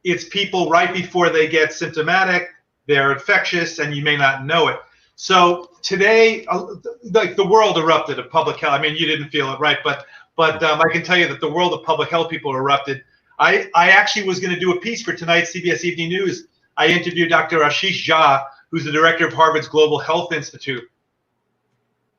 it's people right before they get symptomatic, they're infectious, and you may not know it. So today, like the world erupted of public health. I mean, you didn't feel it, right? But I can tell you that the world of public health people erupted. I actually was going to do a piece for tonight's CBS Evening News. I interviewed Dr. Ashish Jha, who's the director of Harvard's Global Health Institute.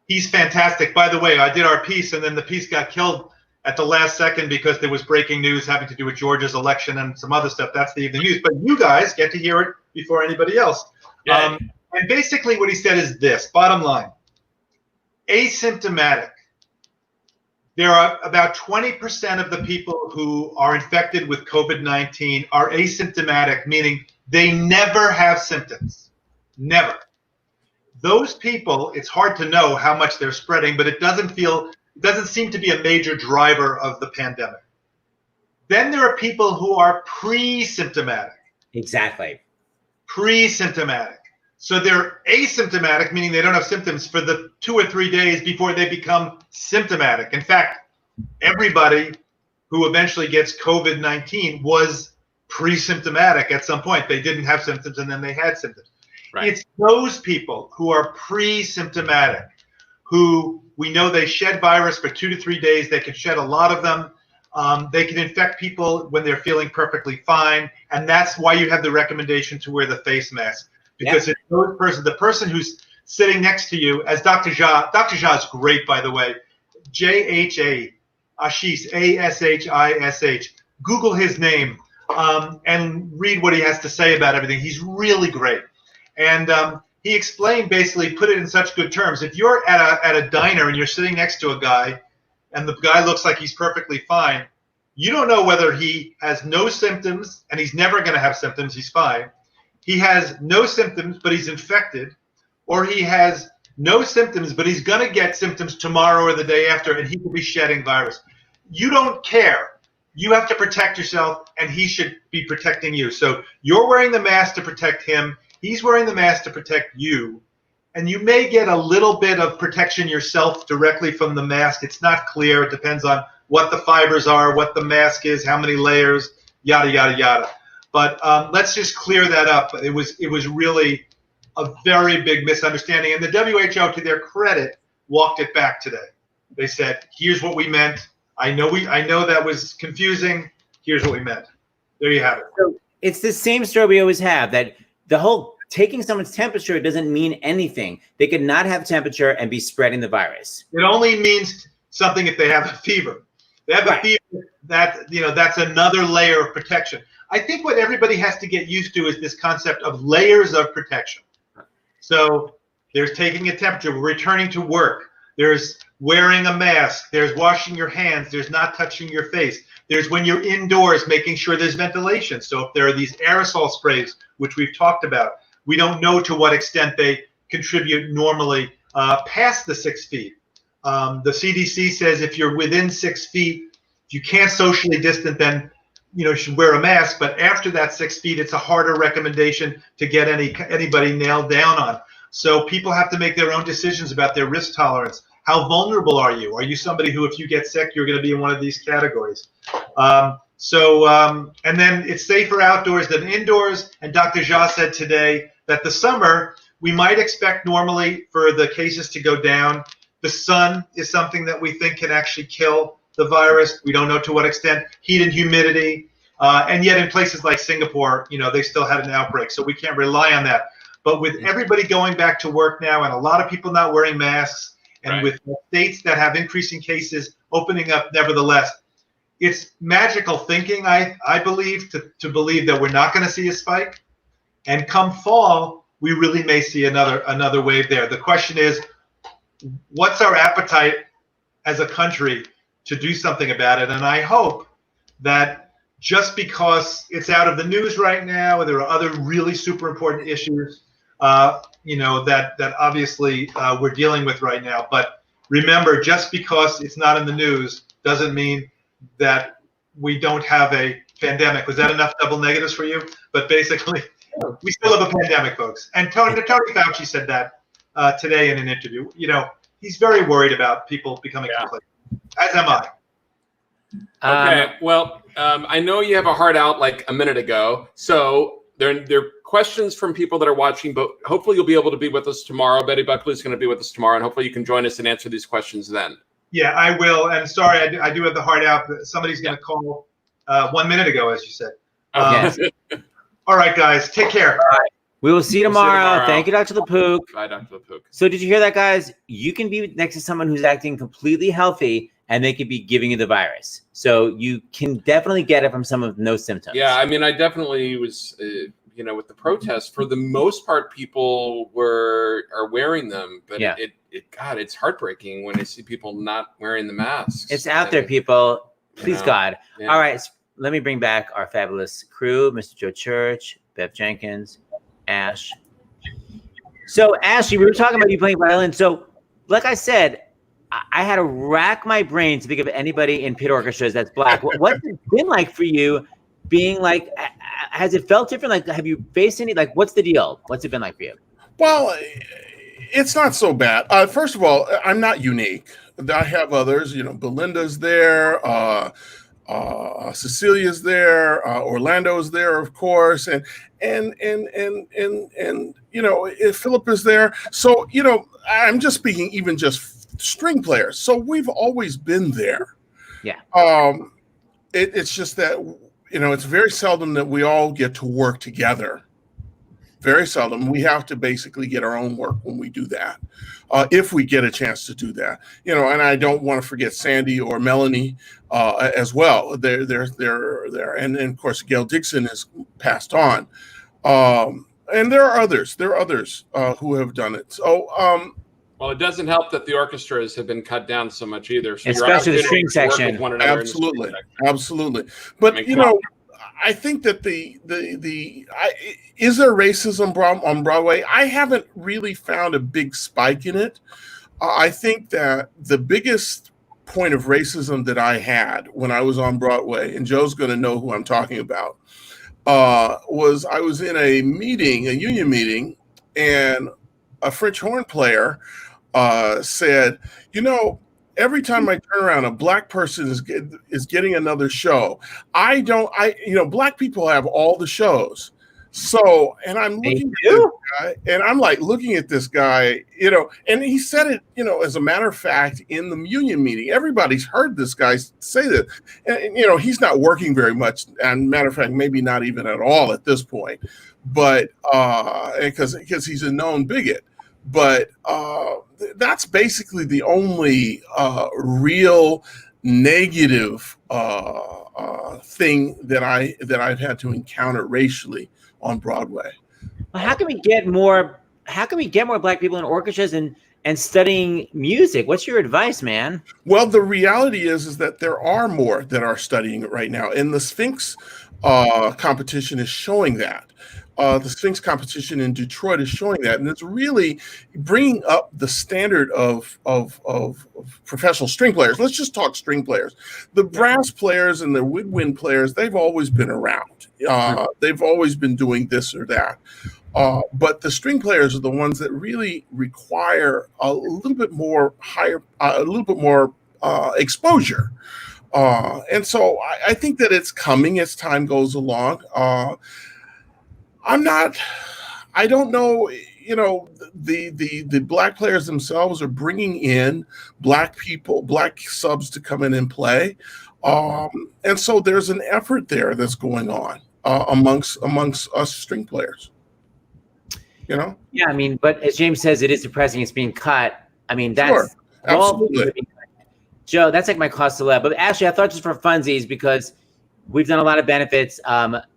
He's fantastic. By the way, I did our piece, and then the piece got killed at the last second because there was breaking news having to do with Georgia's election and some other stuff. That's the evening news. But you guys get to hear it before anybody else. And basically what he said is this, bottom line, asymptomatic. There are about 20% of the people who are infected with COVID-19 are asymptomatic, meaning they never have symptoms. Never. Those people, it's hard to know how much they're spreading, but it doesn't seem to be a major driver of the pandemic. Then there are people who are pre-symptomatic. Exactly. Pre-symptomatic. So they're asymptomatic, meaning they don't have symptoms for the 2 or 3 days before they become symptomatic. In fact, everybody who eventually gets COVID-19 was pre-symptomatic at some point. They didn't have symptoms and then they had symptoms. Right. It's those people who are pre-symptomatic, who we know they shed virus for 2 to 3 days. They can shed a lot of them. They can infect people when they're feeling perfectly fine. And that's why you have the recommendation to wear the face mask. Because it's those person, the person who's sitting next to you, as Dr. Jha is great, by the way, J-H-A, Ashish, A-S-H-I-S-H. Google his name and read what he has to say about everything. He's really great. And he explained, basically, put it in such good terms. If you're at a diner and you're sitting next to a guy and the guy looks like he's perfectly fine, you don't know whether he has no symptoms, and he's never going to have symptoms, he's fine. He has no symptoms, but he's infected, or he has no symptoms, but he's going to get symptoms tomorrow or the day after, and he will be shedding virus. You don't care. You have to protect yourself, and he should be protecting you. So you're wearing the mask to protect him. He's wearing the mask to protect you. And you may get a little bit of protection yourself directly from the mask. It's not clear. It depends on what the fibers are, what the mask is, how many layers, yada, yada, yada. But let's just clear that up. It was really a very big misunderstanding. And the WHO, to their credit, walked it back today. They said, here's what we meant. I know that was confusing. Here's what we meant. There you have it. So it's the same story we always have, that the whole taking someone's temperature doesn't mean anything. They could not have temperature and be spreading the virus. It only means something if they have a fever. They have a fever, that's another layer of protection. I think what everybody has to get used to is this concept of layers of protection. So there's taking a temperature, we're returning to work, there's wearing a mask, there's washing your hands, there's not touching your face, there's when you're indoors making sure there's ventilation. So if there are these aerosol sprays, which we've talked about, we don't know to what extent they contribute normally past the 6 feet. The CDC says if you're within 6 feet, if you can't socially distance, then you should wear a mask. But after that 6 feet, it's a harder recommendation to get anybody nailed down on. So people have to make their own decisions about their risk tolerance. How vulnerable are you? Are you somebody who, if you get sick, you're going to be in one of these categories? And then it's safer outdoors than indoors. And Dr. Jha said today that the summer, we might expect normally for the cases to go down. The sun is something that we think can actually kill the virus. We don't know to what extent. Heat and humidity. And yet in places like Singapore, they still had an outbreak. So we can't rely on that. But with everybody going back to work now and a lot of people not wearing masks, and with states that have increasing cases opening up nevertheless, it's magical thinking, I believe, to believe that we're not going to see a spike. And come fall, we really may see another wave there. The question is, what's our appetite as a country to do something about it? And I hope that just because it's out of the news right now, there are other really super important issues, that obviously we're dealing with right now. But remember, just because it's not in the news doesn't mean that we don't have a pandemic. Was that enough double negatives for you? But basically, we still have a pandemic, folks. And Tony Fauci said that today in an interview. He's very worried about people becoming complacent, as am I. Okay, well, I know you have a heart out like a minute ago, so there are questions from people that are watching, but hopefully you'll be able to be with us tomorrow. Betty Buckley's going to be with us tomorrow, and hopefully you can join us and answer these questions then. Yeah, I will. And sorry, I do have the heart out. But somebody's going to call 1 minute ago, as you said. Yes. All right, guys, take care. All right. We will see you tomorrow. Thank you, Dr. Lepook. Bye, Dr. Lepook. So did you hear that, guys? You can be next to someone who's acting completely healthy, and they could be giving you the virus. So you can definitely get it from someone with no symptoms. Yeah, I mean, I definitely was, with the protests, for the most part, people are wearing them. But God, it's heartbreaking when I see people not wearing the masks. It's out there, people. Please, God. Yeah. All right, let me bring back our fabulous crew, Mr. Joe Church, Bev Jenkins, Ash. So, Ashley, we were talking about you playing violin. So, like I said, I had to rack my brain to think of anybody in pit orchestras that's Black. What's it been like for you being like, has it felt different? Like, have you faced any, like, what's the deal? What's it been like for you? Well, it's not so bad. First of all, I'm not unique. I have others, Belinda's there, Cecilia's there, Orlando's there, of course, and if Philip is there. So, I'm just speaking even just string players. So we've always been there. Yeah. It's just that, it's very seldom that we all get to work together. Very seldom. We have to basically get our own work when we do that. If we get a chance to do that, and I don't want to forget Sandy or Melanie as well. They're there. And of course, Gail Dixon has passed on. And there are others. There are others who have done it. So, well, it doesn't help that the orchestras have been cut down so much either. So especially the string section. Absolutely, absolutely. But I think that is there racism on Broadway? I haven't really found a big spike in it. I think that the biggest point of racism that I had when I was on Broadway, and Joe's going to know who I'm talking about, was I was in a union meeting, and a French horn player said, every time I turn around, a Black person is getting another show. Black people have all the shows. So, and I'm looking at this guy, and I'm like looking at this guy, and he said it, as a matter of fact, in the union meeting. Everybody's heard this guy say that. And, he's not working very much. And matter of fact, maybe not even at all at this point. But because he's a known bigot. But that's basically the only real negative thing that I've had to encounter racially on Broadway. Well, how can we get more Black people in orchestras and studying music? What's your advice, man? Well, the reality is that there are more that are studying it right now, and the Sphinx competition is showing that. The Sphinx competition in Detroit is showing that, and it's really bringing up the standard of professional string players. Let's just talk string players. The brass players and the woodwind players, they've always been around. They've always been doing this or that. But the string players are the ones that really require a little bit more exposure. And so I think that it's coming as time goes along. I don't know, the Black players themselves are bringing in Black people, Black subs to come in and play. And so there's an effort there that's going on amongst us string players, Yeah, I mean, but as James says, it is depressing. It's being cut. I mean, that's sure. Absolutely. Joe, that's like my cost to live. But actually, I thought just for funsies, because we've done a lot of benefits.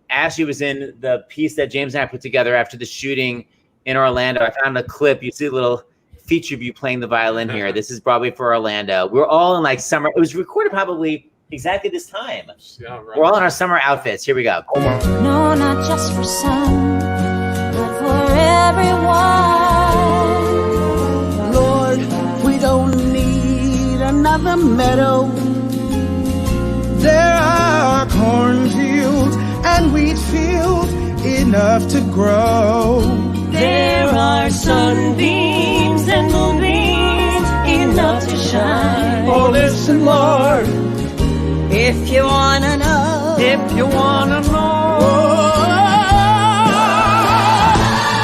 Ashley was in the piece that James and I put together after the shooting in Orlando. I found a clip. You see a little feature of you playing the violin here. This is Broadway for Orlando. We're all in like summer. It was recorded probably exactly this time. Yeah, right. We're all in our summer outfits. Here we go. No, not just for some, but for everyone. Lord, we don't need another meadow. There are cornfields and wheat fields enough to grow. There are sunbeams and moonbeams enough to shine. Oh, listen, Lord, if you wanna know, if you wanna know.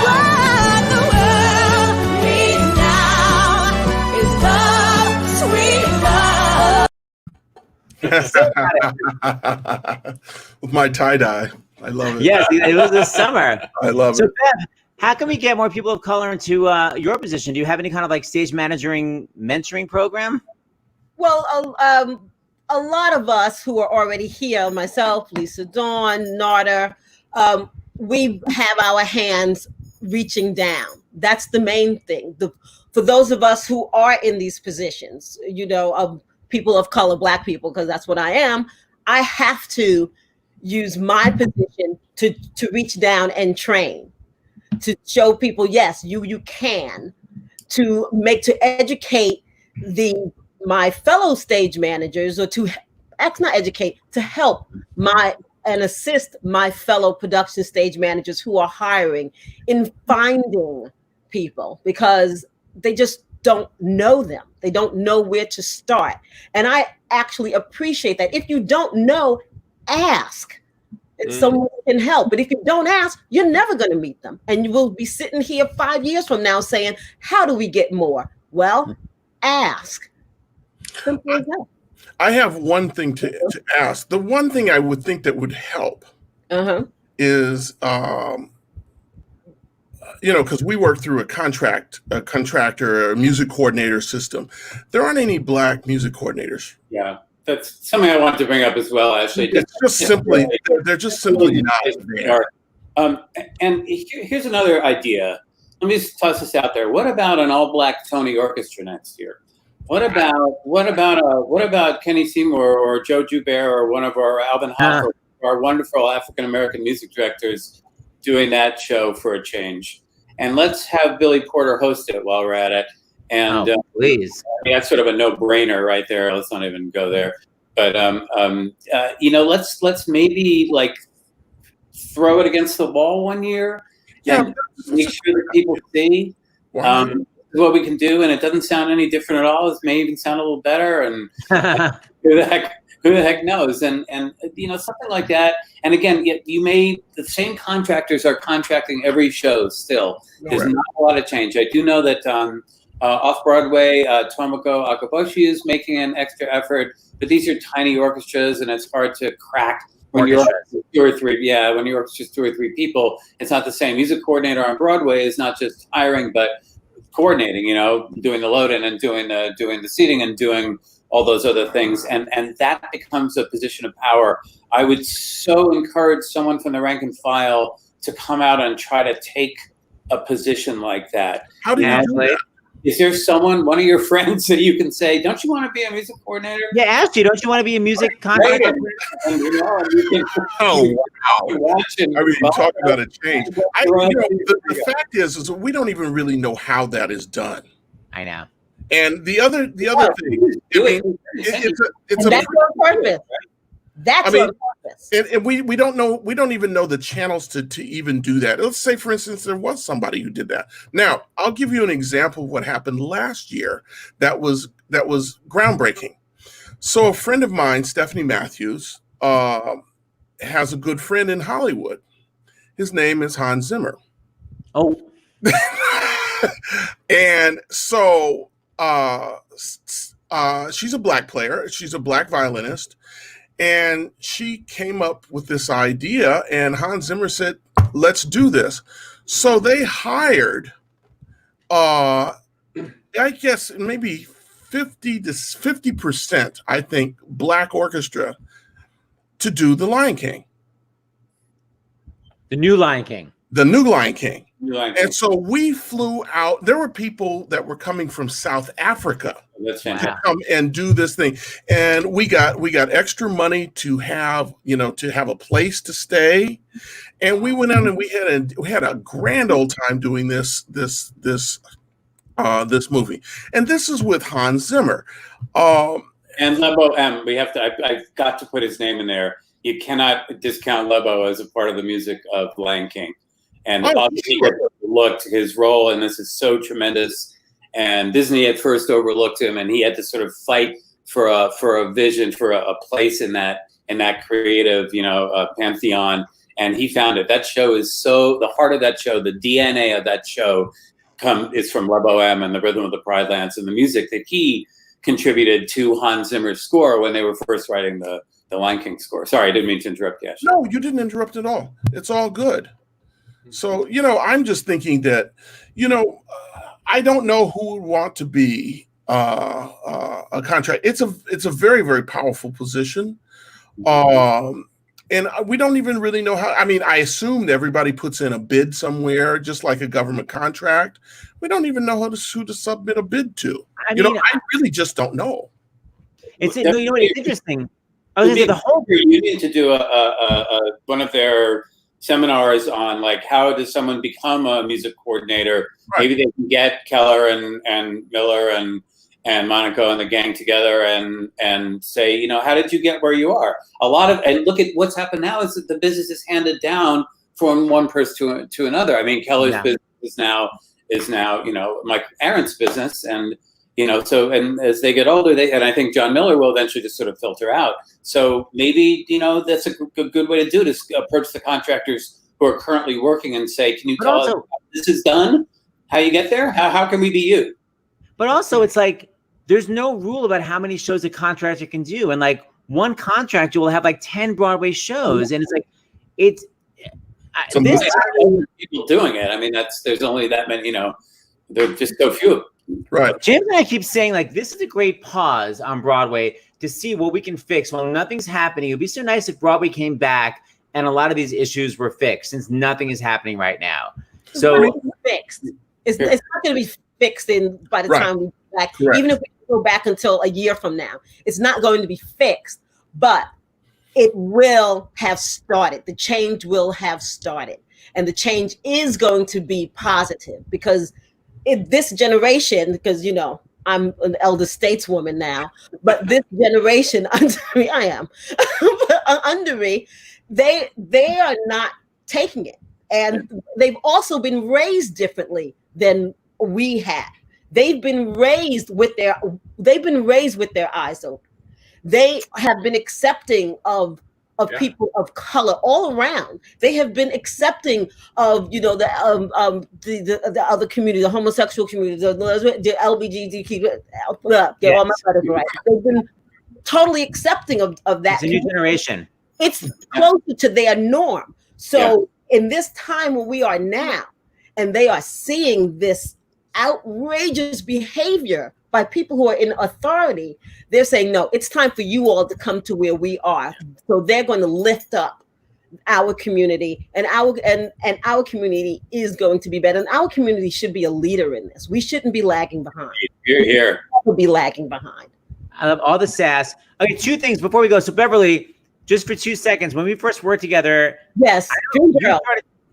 What the world needs now is love, sweet love. With my tie-dye. I love it. Yes, it was this summer. I love so, it. Bev, how can we get more people of color into your position? Do you have any kind of like stage managing mentoring program? Well, a lot of us who are already here, myself, Lisa Dawn, Narda, we have our hands reaching down. That's the main thing. For those of us who are in these positions, of people of color, Black people, because that's what I am, I have to use my position to reach down and train, to show people, yes, you can, to educate my fellow stage managers, or to help and assist my fellow production stage managers who are hiring in finding people, because they just don't know them. They don't know where to start. And I actually appreciate that. If you don't know, ask. Someone can help. But if you don't ask, you're never going to meet them. And you will be sitting here 5 years from now saying, how do we get more? Well, ask. Simple as that. I have one thing to ask. The one thing I would think that would help is, because we work through a contractor, a music coordinator system. There aren't any Black music coordinators. Yeah, that's something I wanted to bring up as well. Actually, they're just simply not there. And here's another idea. Let me just toss this out there. What about an all-Black Tony orchestra next year? What about Kenny Seymour or Joe Joubert or one of our Alvin Hoffer, our wonderful African American music directors, doing that show for a change? And let's have Billy Porter host it while we're at it. And please, that's sort of a no-brainer right there. Let's not even go there. But let's maybe like throw it against the wall one year and make sure that people see. What we can do, and it doesn't sound any different at all. It may even sound a little better, and who the heck knows? And something like that. And again, the same contractors are contracting every show still. There's not a lot of change. I do know that off Broadway, Tomoko Akaboshi is making an extra effort, but these are tiny orchestras, and it's hard to crack. When you're two or three, when you're just 2 or 3 people, it's not the same. Music coordinator on Broadway is not just hiring, but coordinating, doing the load-in and doing the seating and doing all those other things. And that becomes a position of power. I would so encourage someone from the rank and file to come out and try to take a position like that. How do you do that? Is there one of your friends that you can say, don't you want to be a music coordinator? Yeah, asked you, don't you want to be a music contractor? Oh, wow. I mean, talk about a change. The fact is we don't even really know how that is done. I know. And the other thing, it's that's on purpose. That's on purpose. And we don't know. We don't even know the channels to even do that. Let's say, for instance, there was somebody who did that. Now, I'll give you an example of what happened last year that was groundbreaking. So a friend of mine, Stephanie Matthews, has a good friend in Hollywood. His name is Hans Zimmer. Oh. And so she's a Black player. She's a Black violinist. And she came up with this idea, and Hans Zimmer said, let's do this. So they hired, I guess, maybe 50%, I think, Black orchestra to do The Lion King. The new Lion King. The new Lion King. And so we flew out. There were people that were coming from South Africa to come and do this thing, and we got extra money to have a place to stay, and we went out and we had a grand old time doing this movie, and this is with Hans Zimmer, and Lebo M. I've got to put his name in there. You cannot discount Lebo as a part of the music of Lion King. And obviously he overlooked his role, and this is so tremendous. And Disney at first overlooked him, and he had to sort of fight for a vision, for a place in that creative, pantheon. And he found it. That show is the heart of that show, the DNA of that show is from Lebo M and the Rhythm of the Pride Lands, and the music that he contributed to Hans Zimmer's score when they were first writing the Lion King score. Sorry, I didn't mean to interrupt you. No, you didn't interrupt at all. It's all good. So, I'm just thinking that, I don't know who would want to be a contract. It's a very, very powerful position. And we don't even really know how. I mean, I assumed everybody puts in a bid somewhere, just like a government contract. We don't even know who to submit a bid to. I really just don't know. It's interesting. I was going to say the whole union to do a one of their seminars on like how does someone become a music coordinator. Right. Maybe they can get Keller and Miller and Monaco and the gang together and say, how did you get where you are? And look at what's happened now is that the business is handed down from one person to another. I mean, Keller's business is now Mike Aaron's business, and and as they get older, and I think John Miller will eventually just sort of filter out. So maybe that's a good way to do it, is approach the contractors who are currently working and say, can you tell us how this is done? How you get there? How can we be you? But also, it's like there's no rule about how many shows a contractor can do, and like one contractor will have like 10 Broadway shows, and it's like this people doing it. I mean, there's only that many. There are just so few. Right. James and I keep saying like this is a great pause on Broadway to see what we can fix. Well, nothing's happening. It would be so nice if Broadway came back and a lot of these issues were fixed, since nothing is happening right now. So it's fixed. It's not going to be fixed by the time we go back. Correct. Even if we go back until a year from now, it's not going to be fixed, but it will have started. The change will have started, and the change is going to be positive because this generation, because I'm an elder stateswoman now, but this generation under me, I am under me, they are not taking it, and they've also been raised differently than we have. They've been raised with their eyes open. They have been accepting of people of color all around. They have been accepting of the other community, the homosexual community, the LGBTQ. Get all my letters right. They've been totally accepting of that. It's a new generation. It's closer to their norm. So in this time where we are now, and they are seeing this outrageous behavior by people who are in authority, they're saying, no, it's time for you all to come to where we are. So they're going to lift up our community, and our community is going to be better. And our community should be a leader in this. We shouldn't be lagging behind. You're here. We'll be lagging behind. I love all the sass. Okay, 2 things before we go. So Beverly, just for 2 seconds, when we first worked together, yes,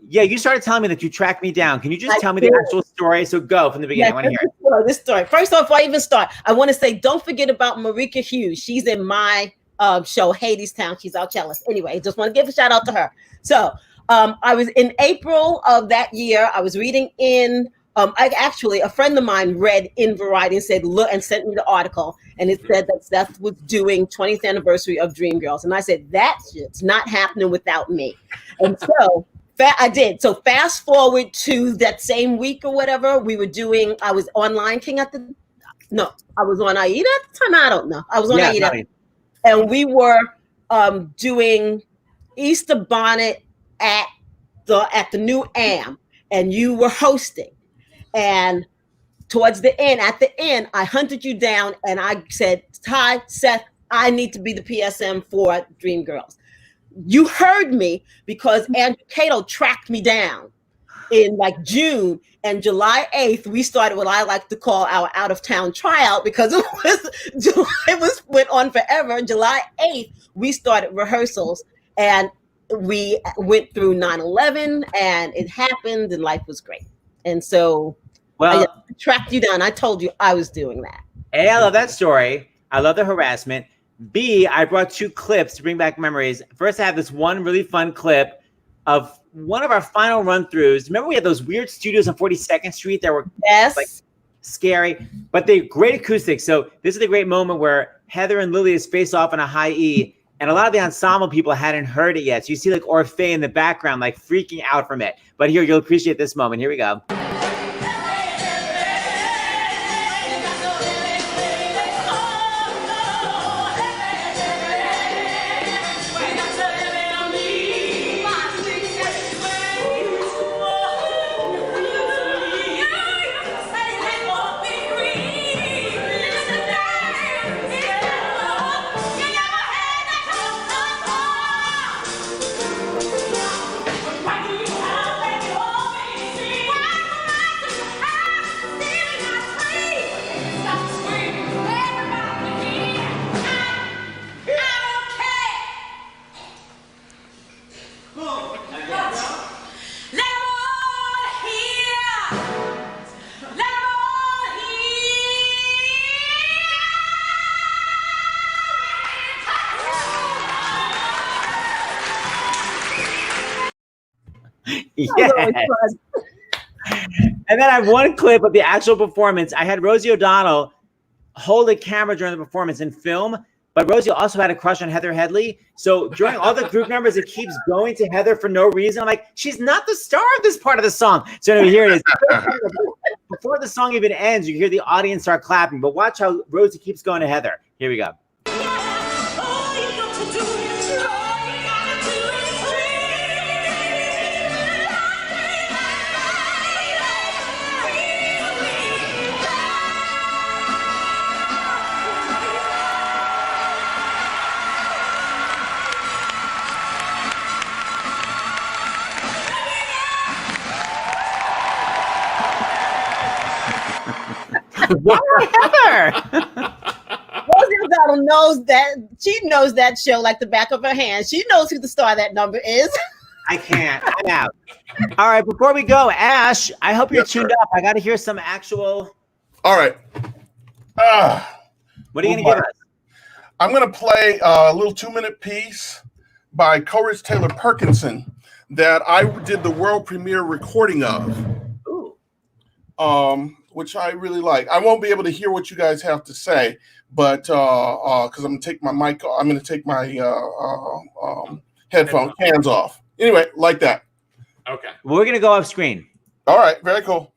you started telling me that you tracked me down. Can you just tell me the actual story? So go from the beginning. I want to hear it. This story. First off, before I even start, I want to say, don't forget about Marika Hughes. She's in my show, Hadestown. She's our cellist. Anyway, just want to give a shout out to her. So I was in April of that year. I was reading in. A friend of mine read in Variety and said, look, and sent me the article. And it said that Seth was doing 20th anniversary of Dreamgirls. And I said, that shit's not happening without me. And so I did. So fast forward to that same week or whatever, I was on Lion King I was on Aida at the time. I don't know. I was on Aida. Right. And we were doing Easter Bonnet at the new AM, and you were hosting. And towards the end, I hunted you down and I said, Ty, Seth, I need to be the PSM for Dreamgirls. You heard me because Andrew Cato tracked me down in like June, and July 8th, we started what I like to call our out of town tryout, because it went on forever. July 8th, we started rehearsals, and we went through 9/11, and it happened, and life was great. And so I tracked you down. I told you I was doing that. A, I love that story. I love the harassment. B, I brought 2 clips to bring back memories. First, I have this one really fun clip of one of our final run-throughs. Remember we had those weird studios on 42nd Street that were like scary, but they're great acoustics. So this is the great moment where Heather and Lily is face off on a high E, and a lot of the ensemble people hadn't heard it yet. So you see like Orfeh in the background, like freaking out from it. But here, you'll appreciate this moment. Here we go. Oh, Yes. And then I have one clip of the actual performance. I had Rosie O'Donnell hold a camera during the performance and film, but Rosie also had a crush on Heather Headley. So during all the group members, it keeps going to Heather for no reason. I'm like, she's not the star of this part of the song. So anyway, here it is. Before the song even ends, you hear the audience start clapping. But watch how Rosie keeps going to Heather. Here we go. Heather. Rosie O'Donnell knows that. She knows that show like the back of her hand. She knows who the star of that number is. I can't. I'm out. All right, before we go, Ash, I hope you're tuned up. I got to hear some actual. All right. What are you going to give us? I'm going to play a little 2-minute piece by Coleridge Taylor Perkinson that I did the world premiere recording of. Ooh. Which I really like. I won't be able to hear what you guys have to say, but because I'm going to take my mic, I'm going to take my hands off. Anyway, like that. Okay. We're going to go off screen. All right. Very cool.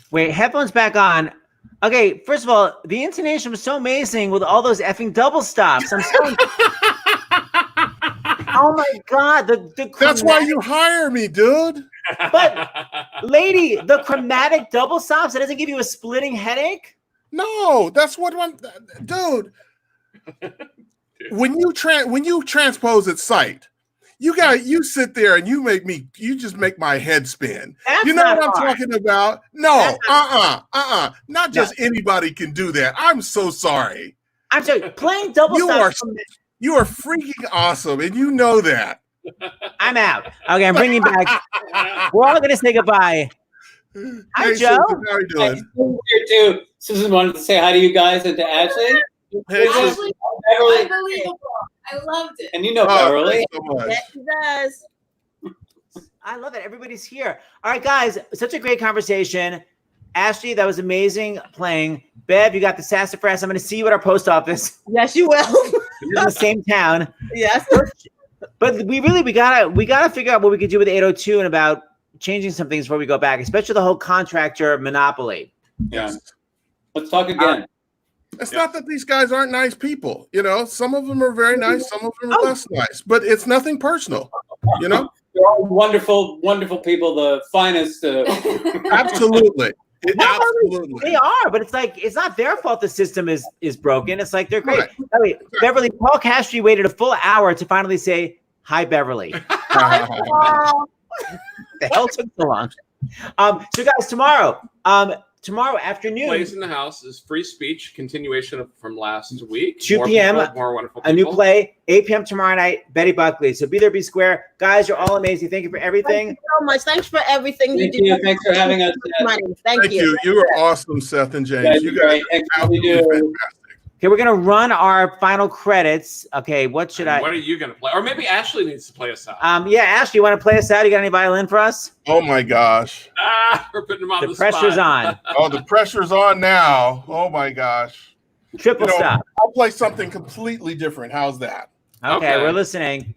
Wait, headphones back on. Okay, first of all, the intonation was so amazing with all those effing double stops. I'm so. Oh my god, That's why you hire me, dude. But, lady, the chromatic double stops, it doesn't give you a splitting headache? No, that's what I'm, dude. When you transpose at sight, You sit there and you just make my head spin. That's you know not what I'm hard. talking about? No, not just anybody can do that. I'm so sorry. I'm sorry, playing double stops. You are freaking awesome, and you know that. I'm out. Okay, I'm bringing back. We're all going to say goodbye. Hi, Hey, Joe. Susan, how are you doing? Here too. Susan wanted to say hi to you guys and to Ashley. Hey, Susan. Ashley, Beverly, Unbelievable. I loved it. and you know Beverly. Thanks so much. Yes, he does. I love it. Everybody's here. All right, guys, such a great conversation. Ashley, that was amazing playing. Bev, you got the sassafras. I'm going to see you at our post office. Yes, you will. We're in the same town. Yes. But we gotta figure out what we could do with 802 and about changing some things before we go back, especially the whole contractor monopoly. Yeah. Let's talk again. It's not that these guys aren't nice people. You know, some of them are very nice, some of them are less nice, but it's nothing personal. You know, they're all wonderful, wonderful people. The finest. Absolutely. Absolutely. They are, but it's like it's not their fault the system is broken. It's like they're great. Right. I mean, Beverly, Paul Castry waited a full hour to finally say, "Hi, Beverly." The hell took so long? So guys, tomorrow afternoon, Plays in the House is free speech, continuation from last week. 2 p.m. More wonderful people. A new play, 8 p.m. tomorrow night, Betty Buckley. So be there, be square. Guys, you're all amazing. Thank you for everything. Thank you so much. Thanks for everything Thank you do. Thanks for having us. Thank you. You are awesome, Seth and James. You guys are absolutely fantastic. Okay, we're gonna run our final credits. Okay, what are you gonna play? Or maybe Ashley needs to play us out. Yeah, Ashley, you want to play us out? You got any violin for us? Oh my gosh. We're putting them on the pressure's spot. on. Oh, the pressure's on now. Oh my gosh. Triple stop. I'll play something completely different. How's that? Okay, we're listening.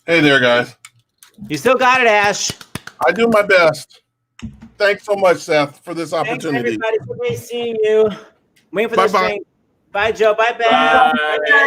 Hey there, guys. You still got it, Ash. I do my best. Thanks so much, Seth, for this Thanks, opportunity. everybody. So great seeing you. Waiting for the Bye-bye. string. Bye, Joe. Bye, Ben. Bye.